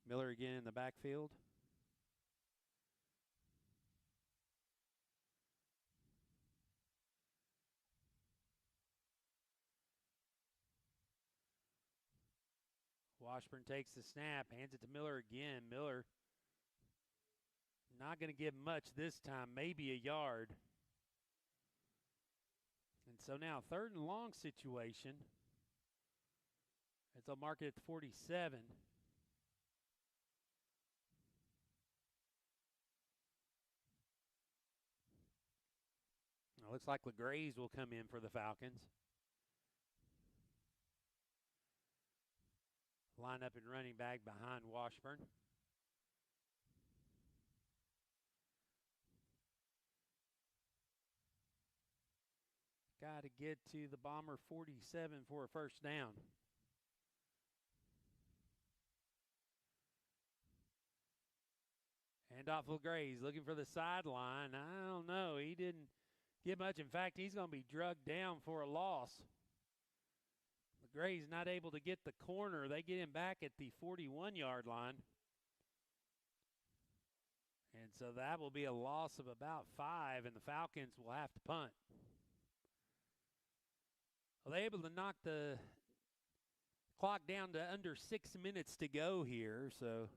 Miller again in the backfield. Washburn takes the snap, hands it to Miller again. Miller not going to give much this time, maybe a yard. And so now 3rd and long situation They'll mark it at 47. It looks like LeGrays will come in for the Falcons. Line up and running back behind Washburn. Got to get to the Bomber 47 for a first down. Handoff LeGrays looking for the sideline. I don't know. He didn't get much. In fact, he's going to be drugged down for a loss. LeGray's not able to get the corner. They get him back at the 41-yard line. And so that will be a loss of about 5, and the Falcons will have to punt. Well, they're able to knock the clock down to under 6 minutes to go here, so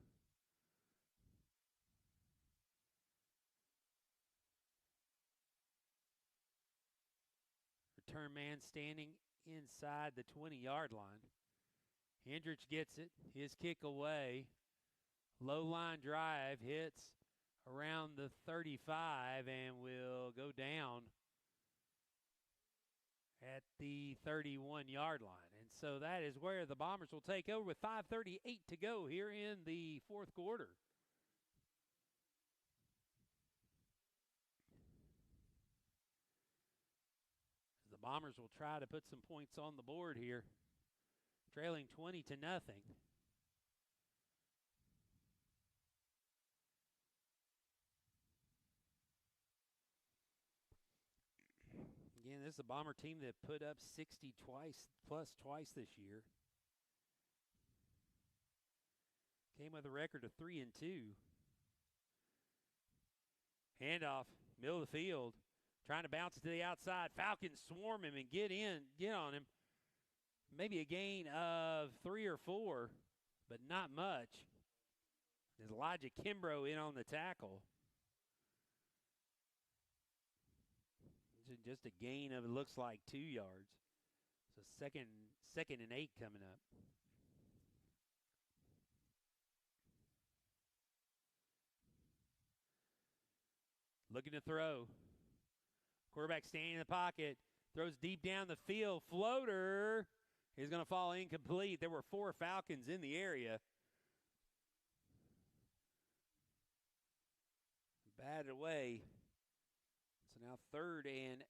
return man standing inside the 20-yard line. Hendricks gets it, his kick away. Low line drive hits around the 35 and will go down at the 31-yard line. And so that is where the Bombers will take over with 5:38 to go here in the fourth quarter. The Bombers will try to put some points on the board here, trailing 20-0. Again, this is a Bomber team that put up 60 plus twice this year. Came with a record of 3-2. Handoff, middle of the field, trying to bounce it to the outside. Falcons swarm him and get on him. Maybe a gain of 3 or 4, but not much. There's Elijah Kimbrough in on the tackle. Just a gain of, it looks like, 2 yards. So second and 8 coming up. Looking to throw. Quarterback standing in the pocket. Throws deep down the field. Floater is going to fall incomplete. There were 4 Falcons in the area. Batted away. So now 3rd and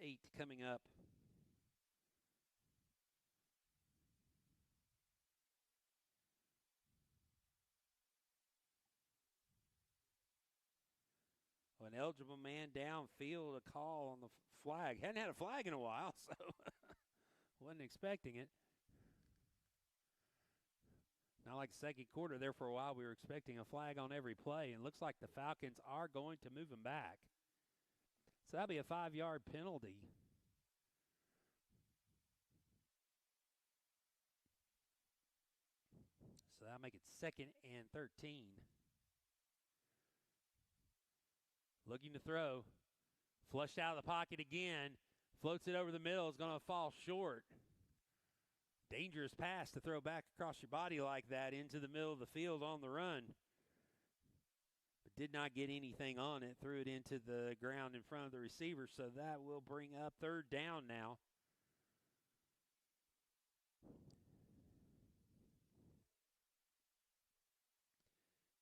8 coming up. Well, an eligible man downfield, a call on the flag. Hadn't had a flag in a while, so wasn't expecting it. Not like the second quarter there for a while. We were expecting a flag on every play, and it looks like the Falcons are going to move him back. So that'll be a 5-yard penalty. So that'll make it 2nd and 13. Looking to throw. Flushed out of the pocket again. Floats it over the middle. Is going to fall short. Dangerous pass to throw back across your body like that into the middle of the field on the run. But did not get anything on it. Threw it into the ground in front of the receiver. So that will bring up 3rd down now.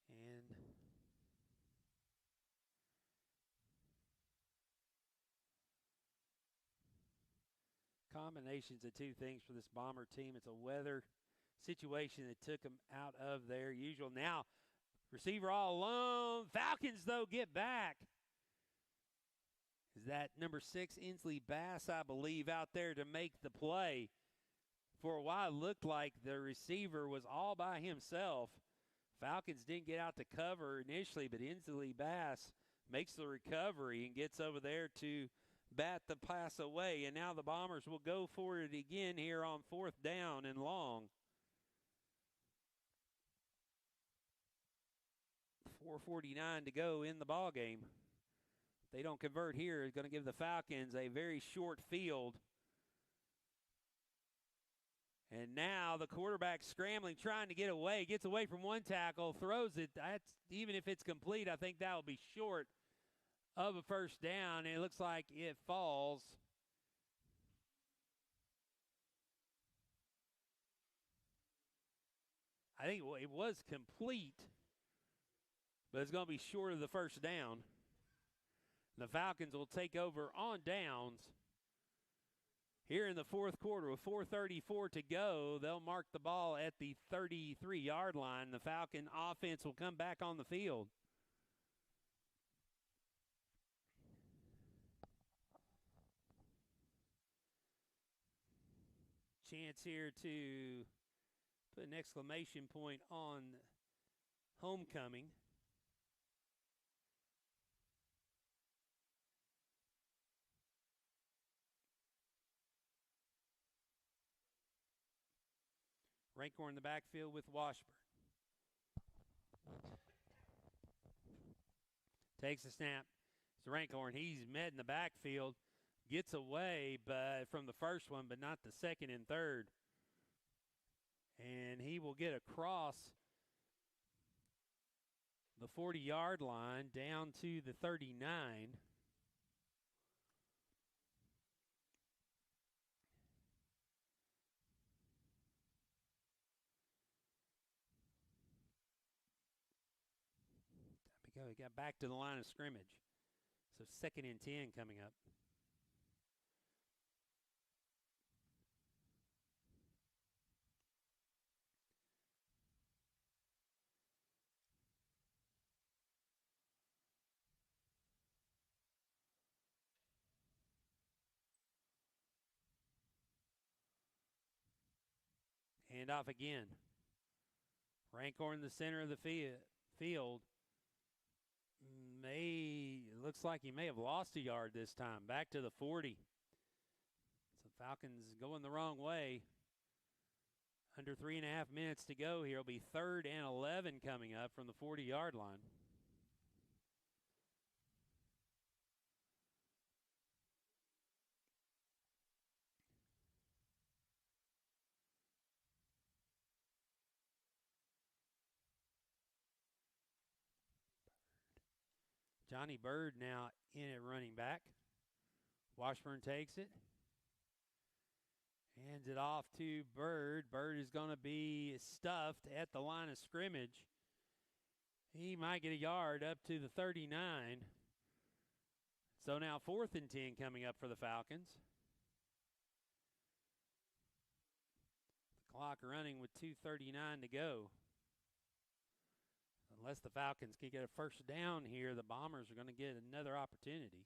And combinations of 2 things for this Bomber team. It's a weather situation that took them out of their usual. Now, receiver all alone. Falcons, though, get back. Is that number 6, Inslee Bass, I believe, out there to make the play. For a while, it looked like the receiver was all by himself. Falcons didn't get out to cover initially, but Inslee Bass makes the recovery and gets over there to bat the pass away. And now the Bombers will go for it again here on 4th down and long. 4:49 to go in the ball game. If they don't convert here, it's going to give the Falcons a very short field. And now the quarterback scrambling, trying to get away. Gets away from one tackle, throws it. That's, even if it's complete, I think that will be short of a first down. And it looks like it falls. I think it was complete, but it's going to be short of the first down. The Falcons will take over on downs. Here in the fourth quarter with 4:34 to go, they'll mark the ball at the 33-yard line. The Falcon offense will come back on the field. Chance here to put an exclamation point on homecoming. Rancor in the backfield with Washburn. Takes a snap. It's Rancor, and he's met in the backfield. Gets away from the first one, but not the second and third. And he will get across the 40-yard line down to the 39. There we go. He got back to the line of scrimmage. So 2nd and 10 coming up. Hand off again. Rancor in the center of the field. Looks like he may have lost a yard this time. Back to the 40. So Falcons going the wrong way. Under 3.5 minutes to go here. It'll be 3rd and 11 coming up from the 40-yard line. Johnny Bird now in at running back. Washburn takes it. Hands it off to Bird. Bird is going to be stuffed at the line of scrimmage. He might get a yard up to the 39. So now 4th and 10 coming up for the Falcons. The clock running with 2:39 to go. Unless the Falcons can get a first down here, the Bombers are going to get another opportunity.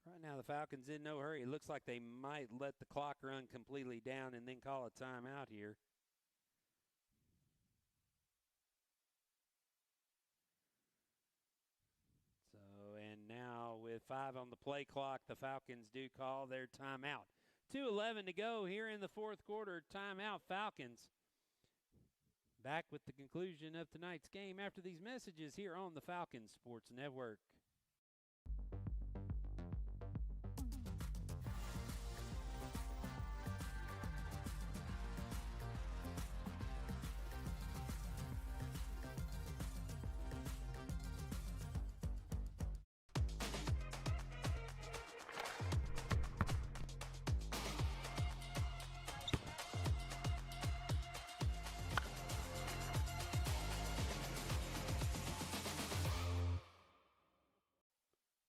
Right now the Falcons in no hurry. It looks like they might let the clock run completely down and then call a timeout here. So, and now with 5 on the play clock, the Falcons do call their timeout. 2:11 to go here in the fourth quarter. Timeout, Falcons. Back with the conclusion of tonight's game after these messages here on the Falcons Sports Network.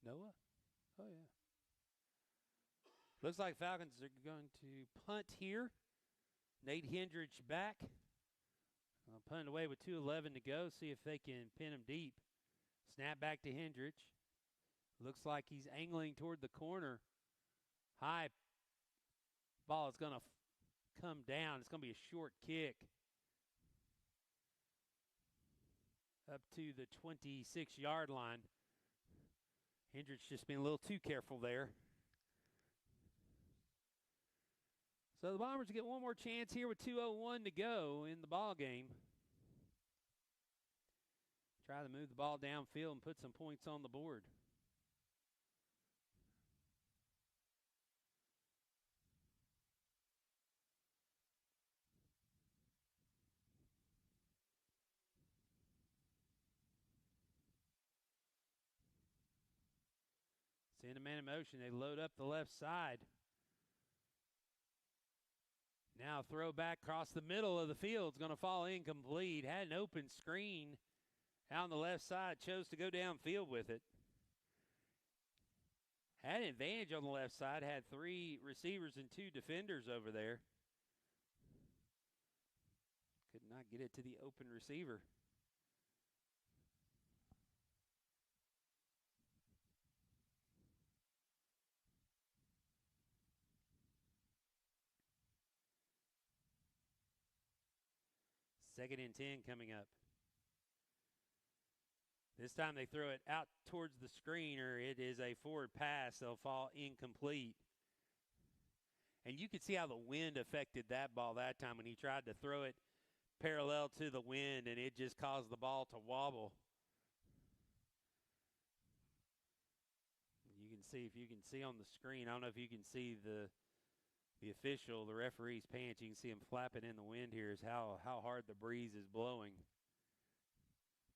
Noah? Oh, yeah. Looks like Falcons are going to punt here. Nate Hendrich back. Punt away with 2:11 to go. See if they can pin him deep. Snap back to Hendrich. Looks like he's angling toward the corner. High ball is going to come down. It's going to be a short kick. Up to the 26-yard line. Hendrich just being a little too careful there. So the Bombers get one more chance here with 2:01 to go in the ball game. Try to move the ball downfield and put some points on the board. Send a man in motion. They load up the left side. Now throw back across the middle of the field. It's going to fall incomplete. Had an open screen out on the left side. Chose to go downfield with it. Had an advantage on the left side. Had 3 receivers and 2 defenders over there. Could not get it to the open receiver. Second and 10 coming up. This time they throw it out towards the screener. It is a forward pass. They'll fall incomplete. And you could see how the wind affected that ball that time when he tried to throw it parallel to the wind, and it just caused the ball to wobble. You can see, if you can see on the screen, I don't know if you can see the official, the referee's pants. You can see him flapping in the wind here is how hard the breeze is blowing.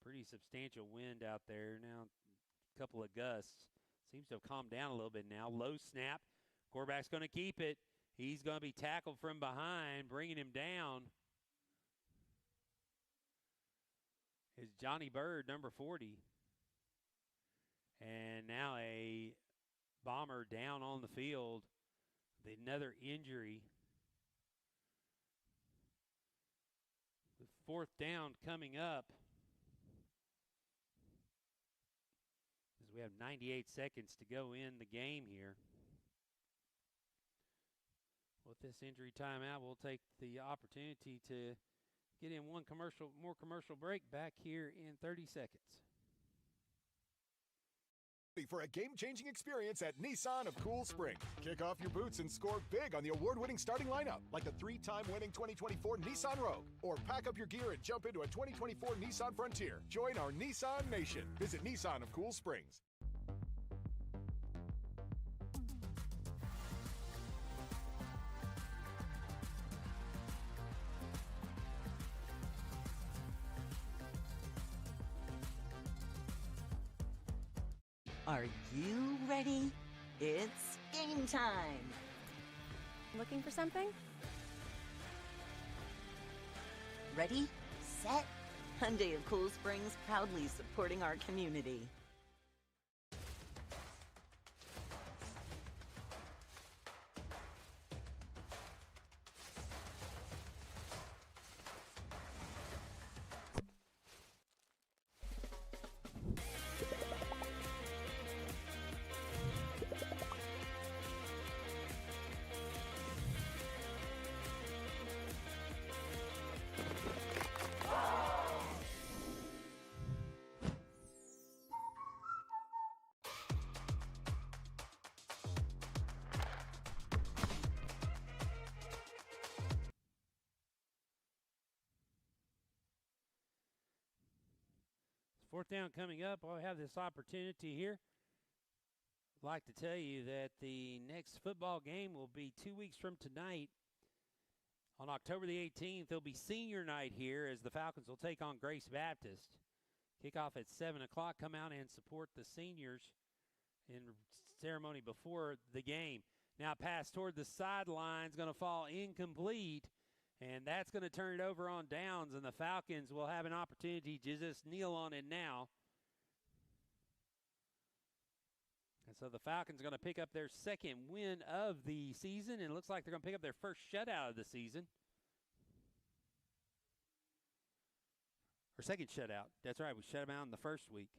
Pretty substantial wind out there. Now a couple of gusts. Seems to have calmed down a little bit now. Low snap. Quarterback's going to keep it. He's going to be tackled from behind, bringing him down is Johnny Bird, number 40. And now a Bomber down on the field. Another injury. With 4th down coming up, as we have 98 seconds to go in the game here. With this injury timeout, we'll take the opportunity to get in one more commercial break back here in 30 seconds. For a game-changing experience at Nissan of Cool Spring. Kick off your boots and score big on the award-winning starting lineup, like the 3-time winning 2024 Nissan Rogue. Or pack up your gear and jump into a 2024 Nissan Frontier. Join our Nissan Nation. Visit Nissan of Cool Springs. Are you ready? It's game time! Looking for something? Ready, set, Hyundai of Cool Springs, proudly supporting our community. Fourth down coming up. I'll have this opportunity here. I'd like to tell you that the next football game will be 2 weeks from tonight. On October the 18th, there'll be senior night here as the Falcons will take on Grace Baptist. Kickoff at 7 o'clock. Come out and support the seniors in ceremony before the game. Now pass toward the sideline is going to fall incomplete. And that's going to turn it over on downs, and the Falcons will have an opportunity to just kneel on it now. And so the Falcons are going to pick up their second win of the season, and it looks like they're going to pick up their first shutout of the season. Or second shutout. That's right, we shut them out in the first week.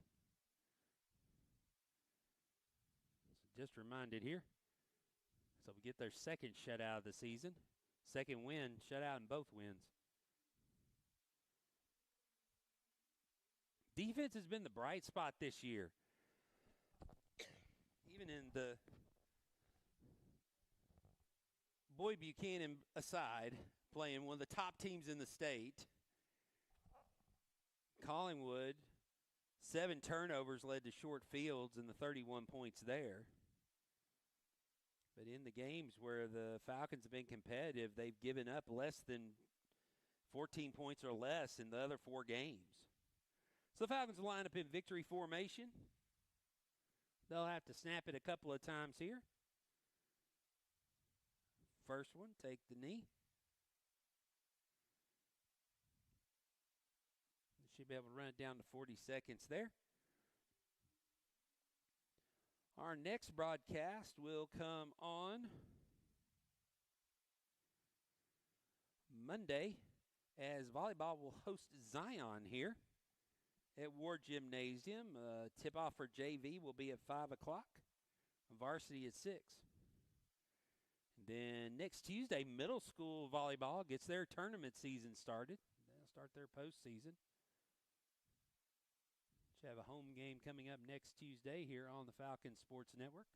So just reminded here. So we get their second shutout of the season. Second win, shutout in both wins. Defense has been the bright spot this year. Even in the Boyd Buchanan aside, playing one of the top teams in the state. Collingwood, 7 turnovers led to short fields and the 31 points there. But in the games where the Falcons have been competitive, they've given up less than 14 points or less in the other 4 games. So the Falcons line up in victory formation. They'll have to snap it a couple of times here. First one, take the knee. Should be able to run it down to 40 seconds there. Our next broadcast will come on Monday as volleyball will host Zion here at Ward Gymnasium. Tip-off for JV will be at 5 o'clock. Varsity at 6. And then next Tuesday, middle school volleyball gets their tournament season started. They'll start their postseason. Should have a home game coming up next Tuesday here on the Falcon Sports Network.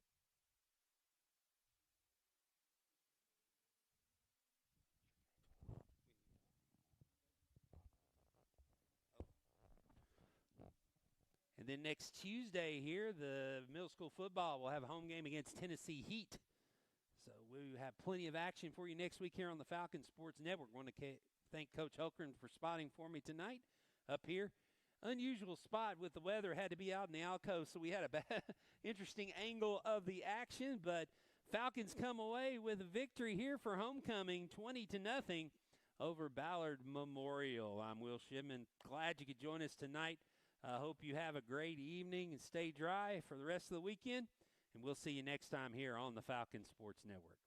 And then next Tuesday here, the middle school football will have a home game against Tennessee Heat. So we have plenty of action for you next week here on the Falcon Sports Network. I want to thank Coach Holkern for spotting for me tonight up here. Unusual spot with the weather. Had to be out in the alcove, so we had a interesting angle of the action. But Falcons come away with a victory here for homecoming, 20-0 over Ballard Memorial. I'm Will Shipman. Glad you could join us tonight. I hope you have a great evening and stay dry for the rest of the weekend. And we'll see you next time here on the Falcon Sports Network.